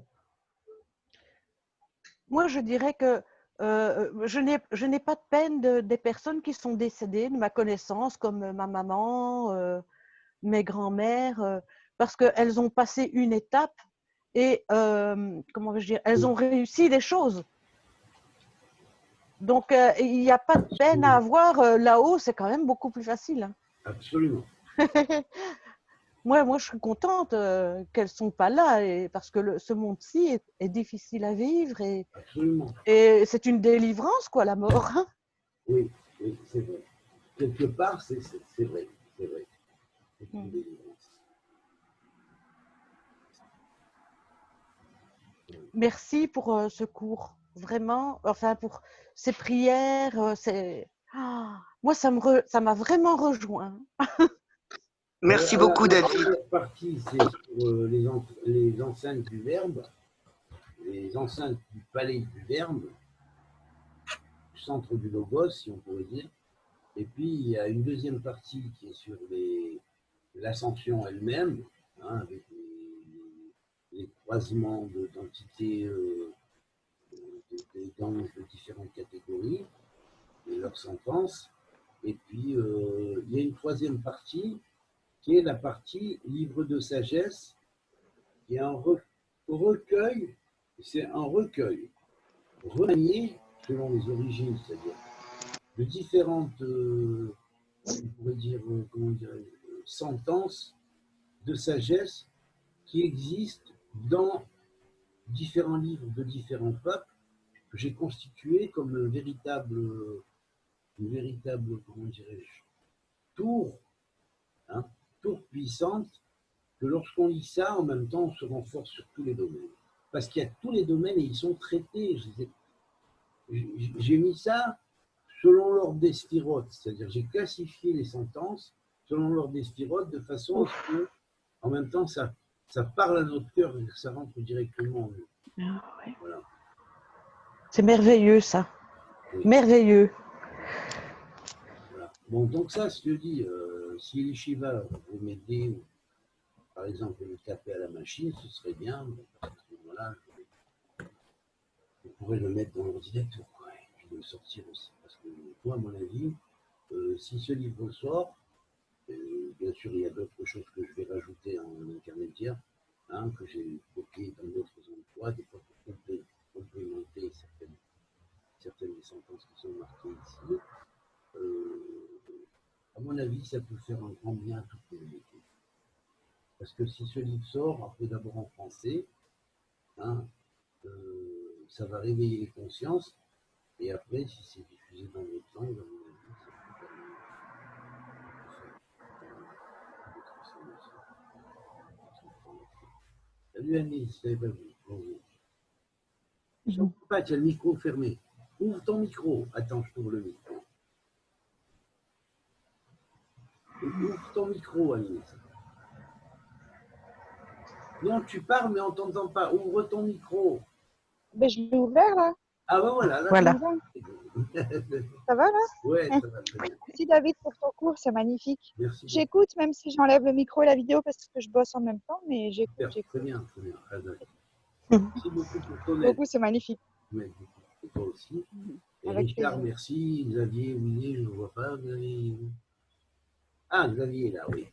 S3: Moi, je dirais que je n'ai pas de peine des personnes qui sont décédées, de ma connaissance, comme ma maman, mes grands-mères, parce qu'elles ont passé une étape et, comment vais-je dire, elles ont réussi des choses. Donc, il n'y a pas de peine à avoir. Là-haut, c'est quand même beaucoup plus facile. Hein.
S1: Absolument.
S3: Moi, je suis contente qu'elles ne sont pas là, parce que ce monde-ci est difficile à vivre
S1: Absolument.
S3: et c'est une délivrance, quoi, la mort. Hein.
S1: Oui, oui, c'est vrai. Quelque part, c'est vrai. C'est vrai. C'est une délivrance.
S3: Merci pour ce cours, vraiment, enfin pour ces prières. Moi, ça m'a vraiment rejoint.
S2: Merci beaucoup,
S1: La
S2: David.
S1: première partie, c'est sur les enceintes du Verbe, les enceintes du palais du Verbe, du centre du Logos, si on pourrait dire. Et puis, il y a une deuxième partie qui est sur l'ascension elle-même, hein, avec les croisements d'entités d'anges de différentes catégories et leurs sentences. Et puis, il y a une troisième partie qui est la partie livre de sagesse, qui est un recueil, c'est un recueil remanié selon les origines, c'est-à-dire de différentes, on pourrait dire, comment dirais-je, sentences de sagesse qui existent dans différents livres de différents peuples que j'ai constitués comme une véritable, comment dirais-je, tour, hein, tour puissante, que lorsqu'on lit ça, en même temps, on se renforce sur tous les domaines. Parce qu'il y a tous les domaines et ils sont traités. J'ai mis ça selon l'ordre des sphirotes, c'est-à-dire j'ai classifié les sentences selon l'ordre des sphirotes de façon à ce que, en même temps, ça parle à notre cœur et que ça rentre directement en nous.
S3: Ah, ouais.
S1: Voilà.
S3: C'est merveilleux, ça.
S1: Oui.
S3: Merveilleux.
S1: Voilà. Bon, donc ça, je te dis, si les Shiva vous m'aidez, par exemple, le taper à la machine, ce serait bien. Parce que à ce moment-là, je pourrais le mettre dans l'ordinateur, quoi, et puis le sortir aussi. Parce que moi, à mon avis, si ce livre sort, bien sûr, il y a d'autres choses que je vais rajouter en intermédiaire, hein, que j'ai bloqué dans d'autres endroits, des fois pour complémenter certaines des sentences qui sont marquées ici. À mon avis, ça peut faire un grand bien à toute l'humanité. Parce que si ce livre sort, après d'abord en français, hein, ça va réveiller les consciences, et après, si c'est diffusé dans d'autres langues, à mon avis, ça peut faire des transformations. Salut Annie, je t'avais pas vu. Bonjour. Je ne comprends pas, tu as le micro fermé. Ouvre ton micro. Attends, je t'ouvre le micro. Ouvre ton micro, Annie. Non, tu parles, mais on ne t'entend pas. Ouvre ton micro.
S4: Ben, je l'ai ouvert là.
S1: Ah ben voilà. Là,
S3: Voilà.
S4: Ça va là?
S1: Ouais, ça va très bien.
S4: Merci David pour ton cours, c'est magnifique.
S1: Merci.
S4: J'écoute même si j'enlève le micro et la vidéo parce que je bosse en même temps, mais
S1: Super,
S4: j'écoute.
S1: très bien, très bien. Ah, d'accord. Merci beaucoup pour ton aide.
S4: Beaucoup, c'est magnifique.
S1: Mais et toi aussi. Et
S4: Avec
S1: Richard,
S4: plaisir.
S1: merci. Xavier, Willy, je ne vois pas. Xavier. Ah, Xavier est là, oui.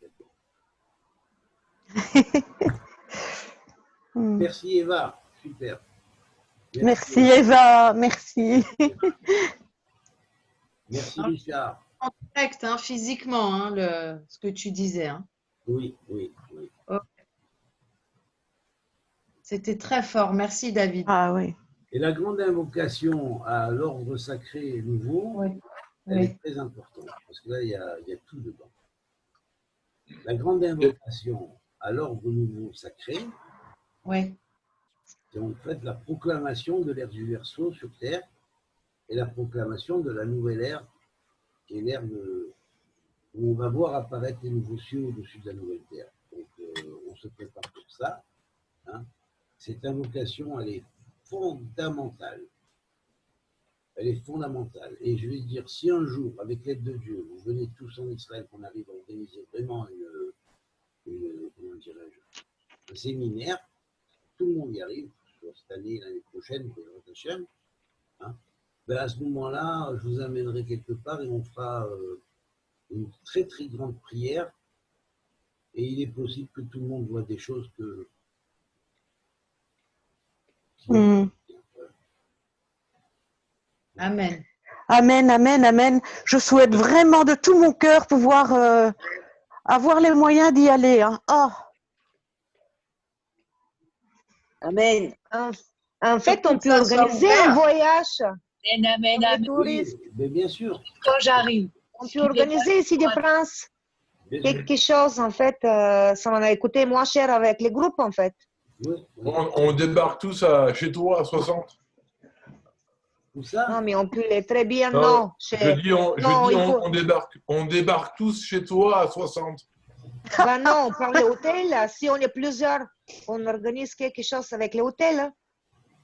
S1: Merci Eva, super.
S3: Merci Eva, merci.
S1: Merci Richard.
S5: En direct, hein, physiquement, hein, ce que tu disais. Hein.
S1: Oui, oui, oui.
S5: Okay. C'était très fort. Merci David.
S3: Ah oui.
S1: Et la grande invocation à l'ordre sacré nouveau,
S5: Oui.
S1: elle est très importante, parce que là, il y a tout dedans. La grande invocation à l'ordre nouveau sacré,
S5: oui.
S1: c'est en fait la proclamation de l'ère du Verseau sur Terre et la proclamation de la nouvelle ère, qui est l'ère où on va voir apparaître les nouveaux cieux au-dessus de la nouvelle Terre. Donc, on se prépare pour ça. Hein. Cette invocation, elle est fondamentale. Elle est fondamentale. Et je vais dire, si un jour, avec l'aide de Dieu, vous venez tous en Israël, qu'on arrive à organiser vraiment comment dirais-je, un séminaire, tout le monde y arrive, soit cette année, l'année prochaine, hein, ben à ce moment-là, je vous amènerai quelque part et on fera une très très grande prière. Et il est possible que tout le monde voit des choses que...
S5: Amen.
S3: Amen, amen, amen. Je souhaite vraiment de tout mon cœur pouvoir avoir les moyens d'y aller. Hein. Oh.
S6: Amen. En fait, on peut organiser un voyage.
S7: Amen, amen.
S1: Oui, mais bien sûr.
S7: Quand j'arrive.
S6: On peut organiser ici de France quelque chose, en fait. Ça m'en a coûté moins cher avec les groupes, en fait.
S1: Oui, oui.
S8: On débarque tous chez toi à 60.
S1: Tout ça?
S6: Non, mais on peut les très bien,
S8: Non,
S6: non.
S8: On débarque tous chez toi à 60.
S6: Ben non, on parle d'hôtel. Si on est plusieurs, on organise quelque chose avec les hôtels.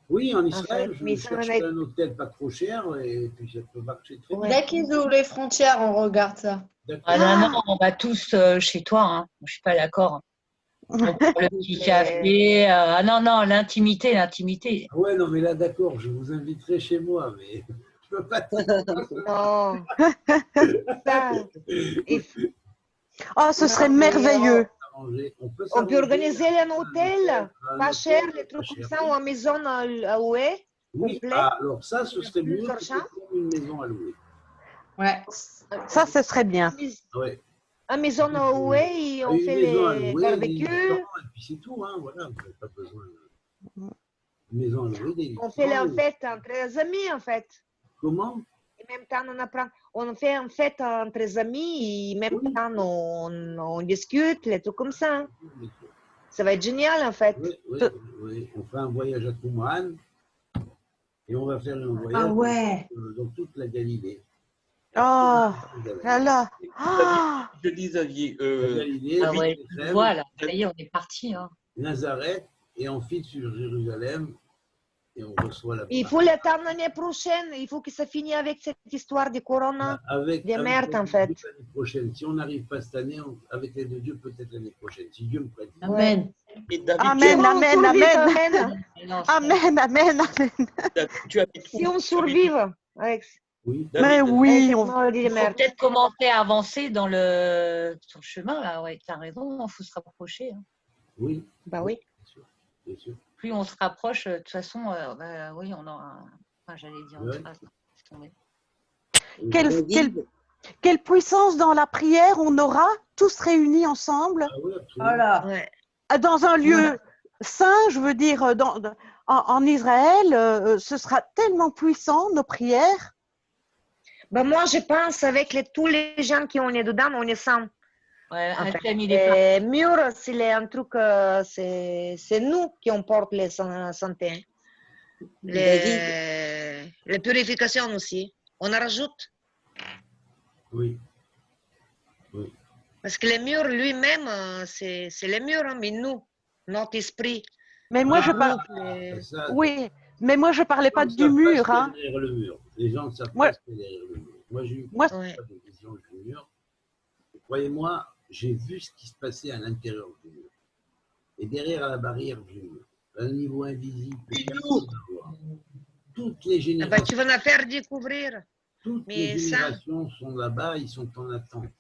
S1: Oui, en Israël,
S6: mais
S1: je
S6: ça
S1: cherche
S6: m'en a-
S1: un hôtel pas trop cher et puis ça peut marcher très bien.
S5: Dès qu'ils ouvrent les frontières, on regarde ça.
S1: D'accord.
S7: Ah non, non, on va tous chez toi. Hein. Je suis pas d'accord. On prend le petit café. Ah non, non, l'intimité, l'intimité.
S1: Ah ouais, non, mais là, d'accord, je vous inviterai chez moi, mais je peux pas.
S6: Non. Ça,
S3: Oh, ce serait
S6: Non, mais
S3: merveilleux.
S6: on peut organiser un hôtel, pas cher, les trucs comme ça, ou en maison à Oué.
S1: Oui,
S6: complet.
S1: alors ça, ce serait mieux
S6: Plusieurs
S1: que
S6: chambres.
S1: une maison à louer.
S5: Ouais.
S3: Ça, ce serait bien.
S1: Ouais.
S6: Une maison à louer, et on
S1: Une
S6: fait
S1: maison à
S6: les
S1: louer,
S6: barbecues.
S1: et puis c'est tout, hein, voilà, vous n'avez pas besoin d'une maison à louer. Des
S6: On fait les
S1: restaurants,
S6: fêtes entre les amis, en fait.
S1: Comment?
S6: En même temps, on fait une fête entre les amis, et en même
S1: Oui.
S6: temps, on discute, les trucs comme ça. Hein. Ça va être génial, en fait.
S1: Oui, oui, oui. On fait un voyage à Qumran et on va faire un voyage
S5: Ah ouais.
S1: dans toute la Galilée.
S3: Oh
S1: Jérusalem.
S3: là là. Ah,
S2: Je dis Xavier,
S1: La Galilée,
S7: Ah ouais,
S1: Bethléem,
S7: voilà, ça y est, on est parti. Hein.
S1: Nazareth, et on file sur Jérusalem et on reçoit la
S6: Il faut l'attendre l'année prochaine. Il faut que ça finisse avec cette histoire du corona.
S1: avec
S6: Des merdes,
S1: l'aide
S6: en
S1: de
S6: fait.
S1: Dieu l'année prochaine. Si on n'arrive pas cette année, avec l'aide de Dieu, peut-être l'année prochaine. Si Dieu me prête.
S5: Amen.
S2: et David,
S3: amen,
S6: Si on
S3: amen,
S6: survive,
S3: amen.
S6: amen.
S7: Mais non, ça-
S3: Amen, amen, amen.
S2: Tu habites où?
S6: Si on
S2: Tu habites où?
S6: survive avec
S1: Oui.
S3: Mais
S2: David,
S3: oui,
S6: cette
S3: on...
S6: maladie de
S7: Il faut
S6: merde.
S7: peut-être commencer à avancer dans sur le chemin, là. Ouais, tu as raison, il faut se rapprocher. Hein.
S1: Oui.
S6: Bah oui.
S1: Bien sûr. Bien sûr.
S7: Plus on se rapproche, de toute façon, bah, oui, on aura. Enfin, j'allais dire une
S1: Ouais.
S7: phrase. Laisse tomber.
S3: Quelle puissance dans la prière on aura tous réunis ensemble
S1: Ah oui, absolument.
S5: Voilà.
S6: Ouais.
S3: dans un lieu saint, je veux dire, en Israël. Ce sera tellement puissant, nos prières.
S6: Bah moi, je pense avec tous les gens qui on est dedans, on est 100.
S7: Ouais,
S6: En
S7: un
S6: fait.
S7: thème, il est parti.
S6: Et mur, c'est un truc, c'est nous qui on porte les santé. Les purifications aussi. On en rajoute.
S1: Oui.
S6: Parce que le mur lui-même, c'est le mur, hein, mais nous, notre esprit.
S3: Mais moi, je
S6: le
S3: parle.
S6: groupe, les-
S1: Ça,
S3: Oui, mais moi, je parlais pas
S1: les gens
S3: du
S1: ne savent pas
S3: mur.
S1: ce qu'il y a
S3: Hein.
S1: derrière le mur. Les gens ne savent
S3: Moi-
S1: pas ce qu'il y a derrière le mur. Moi, j'ai eu
S3: Moi,
S6: Ouais.
S1: pas de vision du mur. Et croyez-moi, j'ai vu ce qui se passait à l'intérieur du mur. Et derrière la barrière du mur, à un niveau invisible, que personne ne voit. Toutes les
S6: Ah
S1: générations,
S6: bah, tu vas nous faire découvrir.
S1: toutes
S6: mais
S1: les
S6: ça-
S1: générations sont là-bas, ils sont en attente.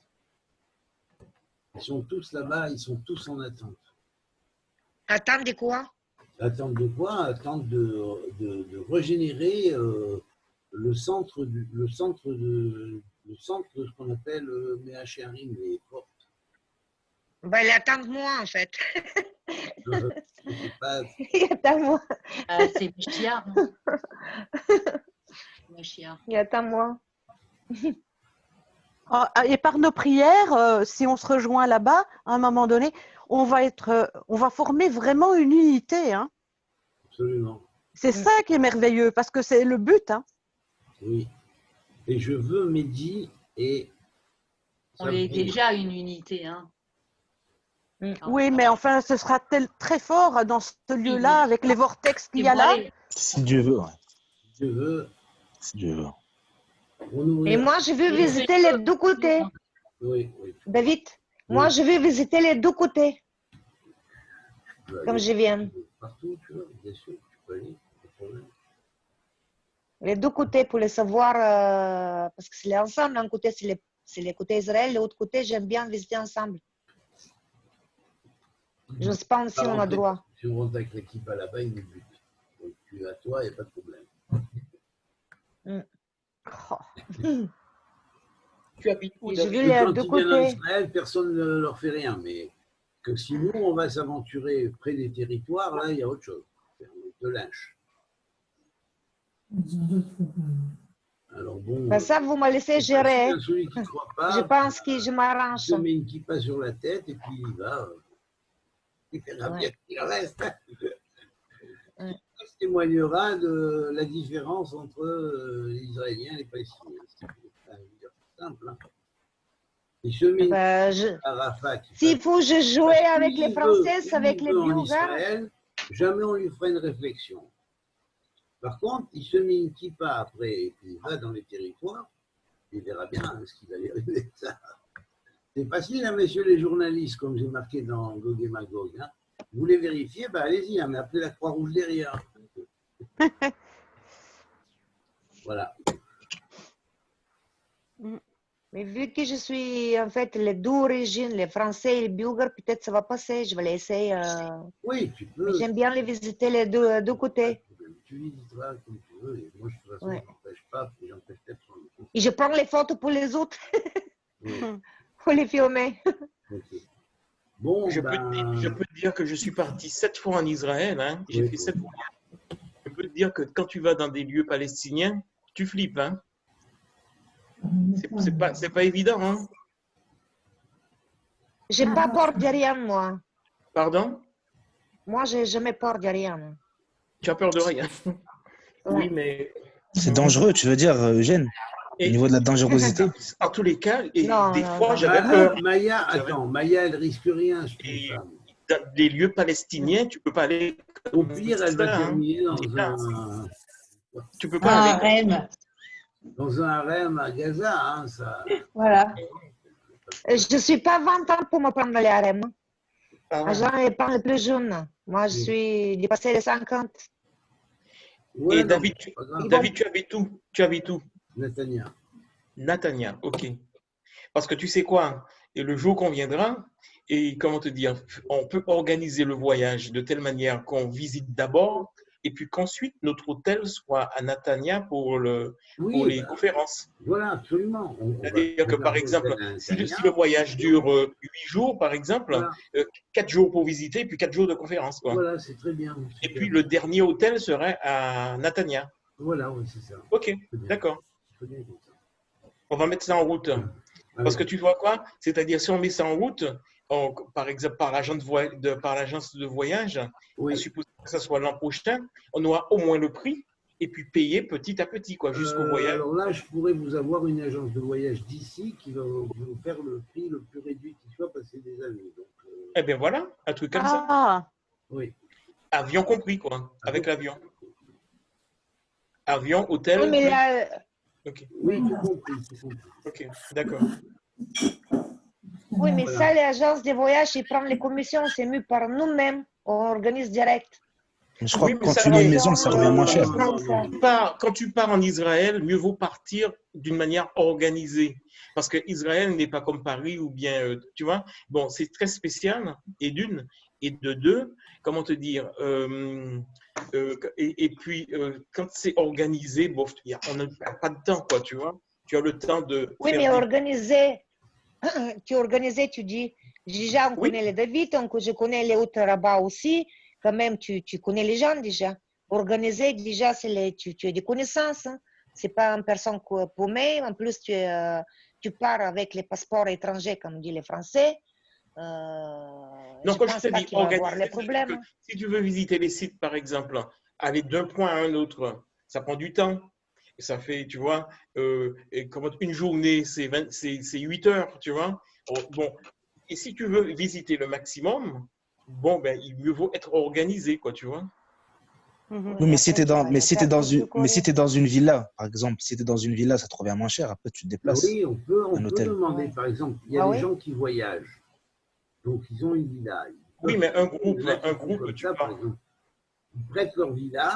S1: Ils sont tous là-bas, ils sont tous en attente.
S6: Attends de quoi?
S1: Attente de quoi? Attente de régénérer le centre de ce qu'on appelle Mehacharim, les portes.
S6: Bah, il attend moi, en fait.
S1: C'est pas,
S6: Il attend moi.
S7: C'est Mashiach. Mashiach.
S6: Il attend moi.
S3: Et par nos prières, si on se rejoint là-bas, à un moment donné, on va former vraiment une unité. Hein.
S1: absolument,
S3: C'est ça qui est merveilleux, parce que c'est le but. Hein.
S1: oui. Et je veux Mehdi et
S7: On
S1: ça
S7: est
S1: brille.
S7: déjà une unité. Hein.
S3: Oui, mais enfin, ce sera très fort dans ce lieu-là, avec les vortex qu'il y a là.
S9: Si Dieu veut, ouais.
S1: Je veux
S9: Si Dieu veut.
S1: on ouvre.
S6: Et moi, je veux visiter les deux côtés.
S1: Oui, oui.
S6: David, moi, je veux visiter les deux côtés,
S1: Tu peux
S6: comme
S1: aller
S6: je viens.
S1: partout, tu veux, bien sûr, tu peux aller, pas de problème.
S6: Les deux côtés pour les savoir, parce que c'est ensemble. Un côté, c'est le côté Israël, l'autre côté, j'aime bien visiter ensemble. Je ne sais pas si on a droit.
S1: Si on rentre avec l'équipe à là-bas, ils nous butent. Donc, tu es à toi, il n'y a pas de problème.
S2: tu habites où,
S6: Et j'ai
S2: David?
S6: vu les
S1: Quand
S6: deux
S1: ils viennent en
S6: côtés.
S1: Israël, personne ne leur fait rien. Mais que si nous, on va s'aventurer près des territoires, là, il y a autre chose. De lynche. Alors bon.
S6: Ben ça, vous me laissez gérer.
S1: Celui qui ne croit pas,
S6: Je pense que je
S1: il
S6: m'arrange.
S1: se met une kippa sur la tête et puis il va. Il verra bien qu'il reste. Il témoignera de la différence entre les Israéliens et les Palestiniens. C'est simple. Hein. Il se met
S6: Ben,
S1: à Rafah.
S6: s'il faut je jouer avec les Français, avec les
S1: en
S6: Bulgares.
S1: Israël, jamais on lui fera une réflexion. Par contre, il se met une kippa après et puis il va dans les territoires. Il verra bien ce qu'il va y arriver de ça. C'est facile, hein, messieurs les journalistes, comme j'ai marqué dans Gog et Magog. Hein. Vous voulez vérifier, ben allez-y, hein, mais appelez la Croix-Rouge derrière. Voilà.
S6: Mais vu que je suis en fait les deux origines, les Français et les Bulgares, peut-être ça va passer. Je vais laisser.
S1: Oui, tu peux.
S6: Mais j'aime bien les visiter les deux côtés.
S1: tu visiteras comme tu veux. Et moi, de toute façon,
S6: Ouais.
S1: je n'empêche pas, puis j'empêche personne.
S6: Et je prends les photos pour les autres,
S1: Oui,
S6: pour les filmer.
S1: ok. Bon,
S2: Je peux te dire que je suis parti 7 fois en Israël. Hein. J'ai
S1: Oui,
S2: fait
S1: oui.
S2: 7 fois. Je peux te dire que quand tu vas dans des lieux palestiniens, tu flippes. Hein. C'est pas évident. Hein.
S6: J'ai pas peur de rien, moi.
S2: Pardon?
S6: Moi, j'ai jamais peur de rien.
S2: Tu as peur de rien. Oui,
S6: Ouais.
S2: mais
S9: C'est dangereux, tu veux dire, Eugène, au
S2: et,
S9: niveau de la dangerosité.
S2: en tous les cas, et
S6: Non,
S2: des
S6: non,
S2: fois,
S6: non.
S2: j'avais peur.
S1: Maya,
S2: J'avais-
S1: attends, Maya, elle risque rien, c'est une
S2: Et
S1: femme.
S2: dans des lieux palestiniens, tu peux pas aller
S1: Au
S2: comme
S1: pire, elle va
S2: ça. Hein.
S1: terminer
S2: C'est là. Tu peux pas
S5: Un
S2: aller.
S5: harem.
S1: dans un harem à Gaza, hein, ça.
S5: Voilà.
S6: Je ne suis pas 20 ans pour me prendre les harem.
S2: Ah,
S6: J'en ai pas les plus jeunes. Moi, je suis dépassé les 50.
S1: Ouais,
S2: et
S1: non,
S2: David,
S1: c'est pas grave.
S2: David, tu habites où? Tu habites où?
S1: Netanya.
S2: Natania, ok. Parce que tu sais quoi? Et le jour qu'on viendra, et comment te dire, on peut organiser le voyage de telle manière qu'on visite d'abord, et puis qu'ensuite notre hôtel soit à Natania pour
S1: Oui,
S2: les
S1: bah,
S2: conférences.
S1: voilà, absolument. On va
S2: C'est-à-dire que par
S1: réserver
S2: exemple,
S1: l'hôtel à
S2: si le
S1: Netanya.
S2: voyage dure 8 jours, par exemple,
S1: Voilà,
S2: 4 jours pour visiter, puis 4 jours de conférence, quoi.
S1: voilà, c'est très bien.
S2: Et
S1: super
S2: puis
S1: bien.
S2: le dernier hôtel serait à Natania.
S1: Voilà, oui, c'est ça.
S2: Ok,
S1: C'est bien.
S2: d'accord.
S1: C'est bien comme ça.
S2: On va mettre ça en route. Parce que
S1: Allez.
S2: tu vois quoi? C'est-à-dire, si on met ça en route, par exemple, par l'agence de voyage, à
S1: Oui.
S2: supposer que ça soit l'an prochain, on aura au moins le prix et puis payer petit à petit, quoi, jusqu'au voyage.
S1: Alors là, je pourrais vous avoir une agence de voyage d'ici qui va vous faire le prix le plus réduit qui soit parce que c'est des amis. Donc,
S2: Eh bien voilà, un truc comme ça.
S3: Ah,
S1: oui.
S2: Avion compris, quoi, avec
S1: Ah,
S2: l'avion. Avion,
S6: Oui,
S2: hôtel,
S6: mais
S2: plus.
S6: là,
S2: Ok,
S1: Oui, tout compris, tout compris.
S2: ok, d'accord.
S6: oui, mais
S1: Voilà.
S6: ça, les agences de voyage, ils prennent les commissions, c'est mieux par nous-mêmes. On organise direct.
S9: Mais je crois
S2: Oui,
S9: que
S2: mais
S9: quand
S2: ça
S9: tu loues une
S2: revient.
S9: maison, ça revient moins cher.
S2: Quand tu pars en Israël, mieux vaut partir d'une manière organisée. Parce que Israël n'est pas comme Paris ou bien, tu vois, bon, c'est très spécial, et d'une, et de deux, comment te dire, et puis quand c'est organisé, bon, on n'a pas de temps, quoi, tu vois. Tu as le temps de
S6: Oui,
S2: faire
S6: mais
S2: des...
S6: organiser, tu dis, déjà, on
S2: Oui,
S6: connaît les David, je connais les autres Rabat aussi. Quand même, tu connais les gens déjà. Organiser, déjà, tu as des connaissances. Hein. Ce n'est pas une personne paumée. En plus, tu pars avec les passeports étrangers, comme disent les Français.
S2: donc
S6: Je
S2: quand je
S6: pense
S2: te
S6: pas
S2: dis
S6: qu'il va y avoir les
S2: organiser, c'est-à-dire que
S6: problèmes.
S2: si tu veux visiter les sites, par exemple, aller d'un point à un autre, ça prend du temps. Ça fait, tu vois, et comme une journée, c'est 8 heures, tu vois. Bon, et si tu veux visiter le maximum, bon, ben, il mieux vaut être organisé, quoi, tu vois.
S3: mhm.
S9: Oui, mais
S6: Après, tu vas aller faire
S9: mais si t'es dans une villa, par exemple, si t'es dans une villa, ça te revient moins cher. Après, tu te
S1: Ah
S9: déplaces.
S1: oui, on peut
S9: Un hôtel.
S1: demander,
S6: Ouais.
S1: par exemple, il y a
S6: Ah
S1: des
S6: oui?
S1: gens qui voyagent. Donc, ils ont une villa.
S2: Oui, mais un
S1: Il y en a qui font
S2: groupe,
S1: comme
S2: tu
S1: ça, par
S2: pars.
S1: exemple. Ils prêtent leur villa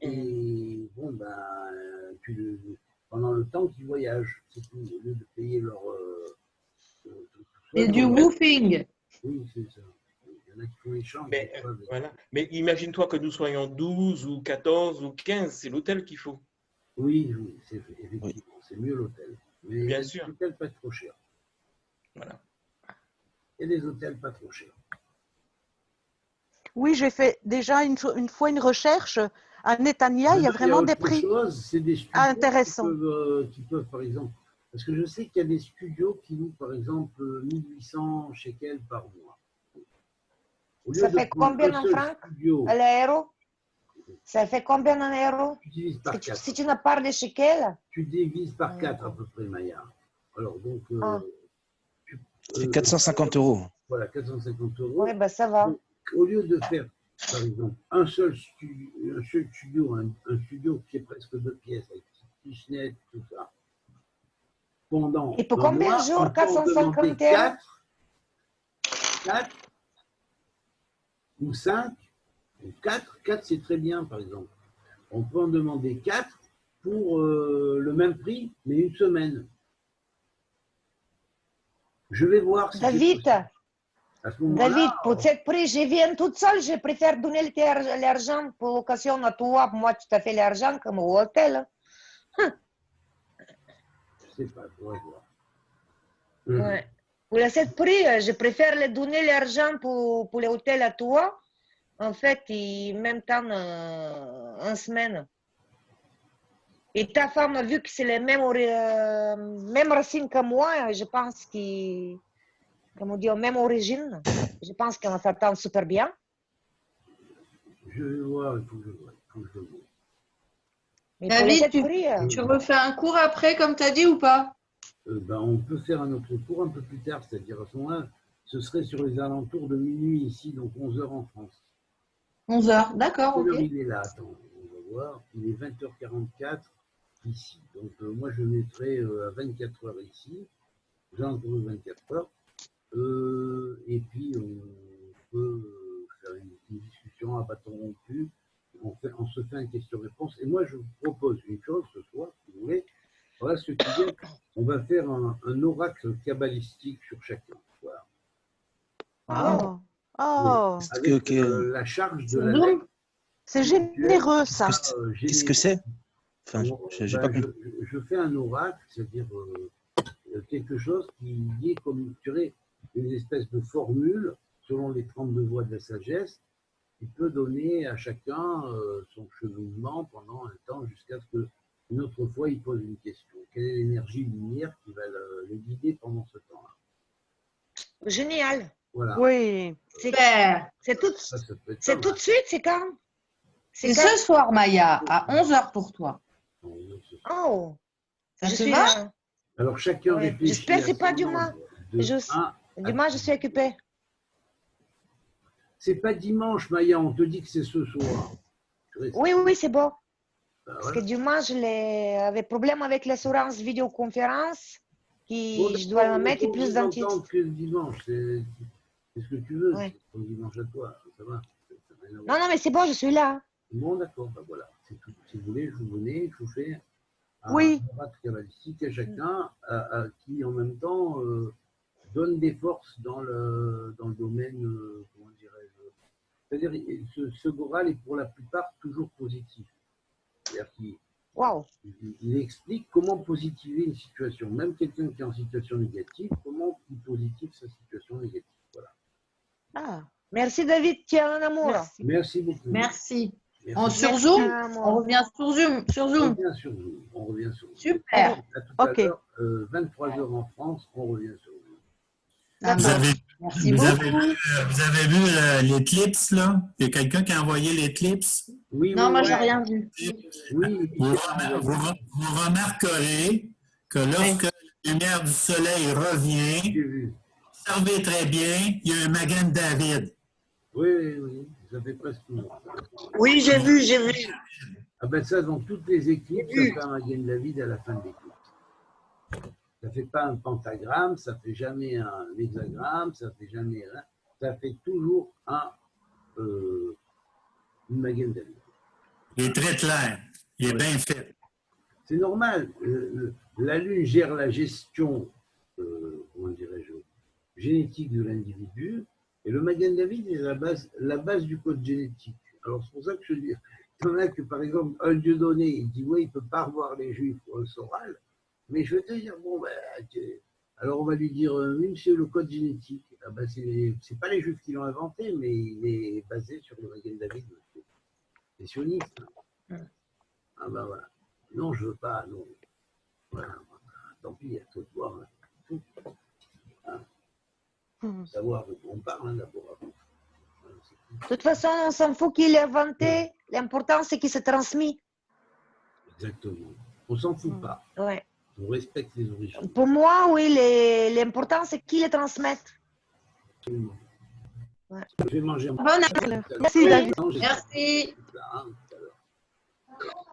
S2: Mhm.
S1: et bon, ben, pendant le temps qu'ils voyagent, c'est tout. Au lieu de payer leur.
S5: C'est du
S2: Ouais.
S5: woofing.
S1: Oui, c'est ça. Il y en a qui font les chambres.
S2: Mais,
S1: des fois, avec-
S2: voilà. Mais imagine-toi que nous soyons 12 ou 14 ou 15, c'est l'hôtel qu'il faut.
S1: Oui, oui, c'est
S9: Oui.
S1: effectivement, c'est mieux l'hôtel. Mais
S2: Bien sûr.
S1: l'hôtel pas trop cher.
S2: Voilà.
S1: Il y a des hôtels pas trop chers.
S3: Oui, j'ai fait déjà une fois une recherche à Netanya. Il y a vraiment des
S1: autre
S3: prix
S1: chose, c'est des studios
S3: intéressants.
S1: qui peuvent, par exemple, parce que je sais qu'il y a des studios qui louent, par exemple, 1800 shekels par mois. Au lieu
S6: Ça
S1: de
S6: fait
S1: prendre
S6: combien
S1: un
S6: en
S1: seul
S6: francs
S1: studio,
S6: l'euro? Ça fait combien en euros?
S1: tu divises par 4.
S6: Si tu n'as pas de shekels,
S1: Tu divises par 4 à peu près, Maya. Alors, donc,
S6: Ah.
S9: C'est 450 euros.
S1: voilà, 450 euros.
S6: oui, ben ça va.
S1: Donc, au lieu de faire, par exemple, un seul studio, un studio qui est presque 2 pièces, avec kitchenette, tout ça, pendant
S6: Et pour
S1: un
S6: combien
S1: mois,
S6: de jours?
S1: on peut en
S6: 450
S1: demander
S6: euros?
S1: 4 ou 5 ou 4. 4, c'est très bien, par exemple. On peut en demander 4 pour le même prix, mais une semaine. Je vais voir si c'est
S6: David,
S1: possible. À ce moment-là,
S6: David, pour cette prix, je viens toute seule. Je préfère donner l'argent pour l'occasion à toi. Moi, tu t'as fait l'argent comme au hôtel.
S1: je sais pas, je vais voir.
S6: Ouais. Pour cette prix, je préfère le donner l'argent pour l'hôtel à toi. En fait, et même temps, en semaine. Et ta femme, vu que c'est les mêmes, même racines que moi, je pense qu'ils, comme on dit, même origine, je pense qu'on s'attend super bien.
S1: Je vais voir, il faut que je vois. Il faut que je vois.
S6: Mais pour
S5: David,
S6: cette prix,
S5: tu refais un cours après, comme tu as dit, ou pas?
S1: Ben, on peut faire un autre cours un peu plus tard, c'est-à-dire à ce moment-là, ce serait sur les alentours de minuit ici, donc 11 h en France.
S5: 11 heures, d'accord,
S1: Quelle
S5: ok.
S1: heure il est là? Attends, on va voir. Il est 20h44 ici. Donc moi je mettrai à 24 h ici. J'ai entre 24 h. Et puis on peut faire une discussion à bâton rompu. On se fait une question-réponse. Et moi je vous propose une chose ce soir, si vous voulez. Voilà ce qui vient. On va faire un oracle kabbalistique sur chacun. Voilà.
S3: Oh, oh,
S1: Avec la charge de la
S5: Zoom.
S1: lettre.
S3: c'est généreux ça.
S9: Qu'est-ce que c'est? Enfin, j'ai pas compris.
S1: Je fais un oracle, c'est-à-dire quelque chose qui est comme une espèce de formule selon les 32 voies de la sagesse qui peut donner à chacun son cheminement pendant un temps jusqu'à ce qu'une autre fois il pose une question. Quelle est l'énergie lumière qui va le guider pendant ce temps-là?
S6: génial.
S1: Voilà.
S3: Oui.
S5: Super.
S6: C'est tout,
S1: Ça peut être
S6: c'est
S1: pas
S6: tout
S1: mal.
S6: de suite, c'est quand?
S5: C'est
S6: quand?
S5: ce soir, Maya, à 11 heures pour toi.
S6: Oh,
S5: Ça
S6: je
S5: te
S6: suis
S5: va?
S6: là.
S1: Alors chacun
S6: Ouais.
S1: réfléchit.
S6: J'espère que
S1: à
S6: c'est pas
S1: son
S6: demain.
S1: nombre de
S6: Demain, je suis occupée.
S1: C'est pas dimanche, Maya, on te dit que c'est ce soir.
S6: Oui, oui, c'est bon.
S1: Ben
S6: Parce
S1: voilà.
S6: que dimanche, j'avais problème avec l'assurance vidéoconférence,
S1: Bon,
S6: je dois la
S1: on
S6: mettre
S1: peut
S6: plus
S1: vous
S6: d'entités.
S1: entendre que le dimanche. C'est ce que tu veux.
S6: Ouais.
S1: C'est ton dimanche à toi. Ça va. Ça n'a rien à
S6: Non,
S1: voir.
S6: non, mais c'est bon, je suis là.
S1: Bon, d'accord. Ben voilà. C'est tout. Si vous voulez, je vous venez, je vous fais un
S3: Oui.
S1: oracle kabbalistique à chacun qui, en même temps, donne des forces dans le domaine, comment dirais-je. C'est-à-dire, ce Goral est pour la plupart toujours positif. C'est-à-dire qu'il
S6: Waouh.
S1: il explique comment positiver une situation. Même quelqu'un qui est en situation négative, comment il positive sa situation négative. Voilà.
S3: Ah,
S6: Merci, David. Tiens, un amour.
S3: merci.
S1: Merci beaucoup.
S5: Merci.
S1: Merci.
S5: Sur
S6: Merci,
S5: Zoom,
S6: un amour.
S5: on revient sur Zoom. Sur
S1: On
S5: Zoom.
S1: revient sur Zoom. On revient sur Zoom.
S5: Super.
S1: À tout
S3: Ok.
S1: à l'heure, 23 h en France, on revient sur Zoom.
S5: Ça
S10: Vous
S5: marche.
S10: avez,
S5: Merci
S10: vous
S5: beaucoup.
S10: avez vu l'éclipse, là? Il y a quelqu'un qui a envoyé l'éclipse?
S1: Oui,
S5: Non,
S1: oui,
S5: moi,
S1: oui.
S5: j'ai rien vu.
S1: Oui,
S10: Vous,
S1: Michel a envoyé.
S10: vous remarquerez que lorsque la lumière du soleil revient,
S1: J'ai vu.
S10: observez très bien, il y a un Magen David.
S1: Oui, oui, oui. Ça fait presque toujours.
S11: Oui, j'ai vu, j'ai vu.
S1: Ah ben ça, dans toutes les éclipses, ça fait un Magen David à la fin de l'éclipse. Ça ne fait pas un pentagramme, ça ne fait jamais un hexagramme, ça ne fait jamais rien. Ça fait toujours une Magen David.
S10: Il est très clair. Il est bien fait.
S1: C'est normal. La Lune gère la gestion, comment dirais-je, génétique de l'individu, et le Magen David est la base du code génétique. Alors c'est pour ça que je dis, il y en a que par exemple, un Dieu donné, il dit oui, il ne peut pas revoir les Juifs au Soral, mais je vais te dire, bon, ben, alors on va lui dire, oui, monsieur, le code génétique, ah ben, c'est pas les Juifs qui l'ont inventé, mais il est basé sur le Magen David, monsieur. C'est sioniste. Hein. Ah ben voilà. Non, je veux pas, non. Voilà. Tant pis, à toi de voir. Tout. Hein. Savoir de quoi on parle, hein, d'abord.
S6: De toute façon, on s'en fout qu'il ait inventé. L'important, c'est qu'il se transmet.
S1: Exactement. On s'en fout pas.
S6: Ouais.
S1: On respecte les origines.
S6: Pour moi, oui, l'important, c'est qu'il les transmette.
S1: Absolument.
S6: Ouais.
S1: Je vais manger un
S5: Bonne
S3: Merci, David.
S5: Merci.
S1: Tout à l'heure.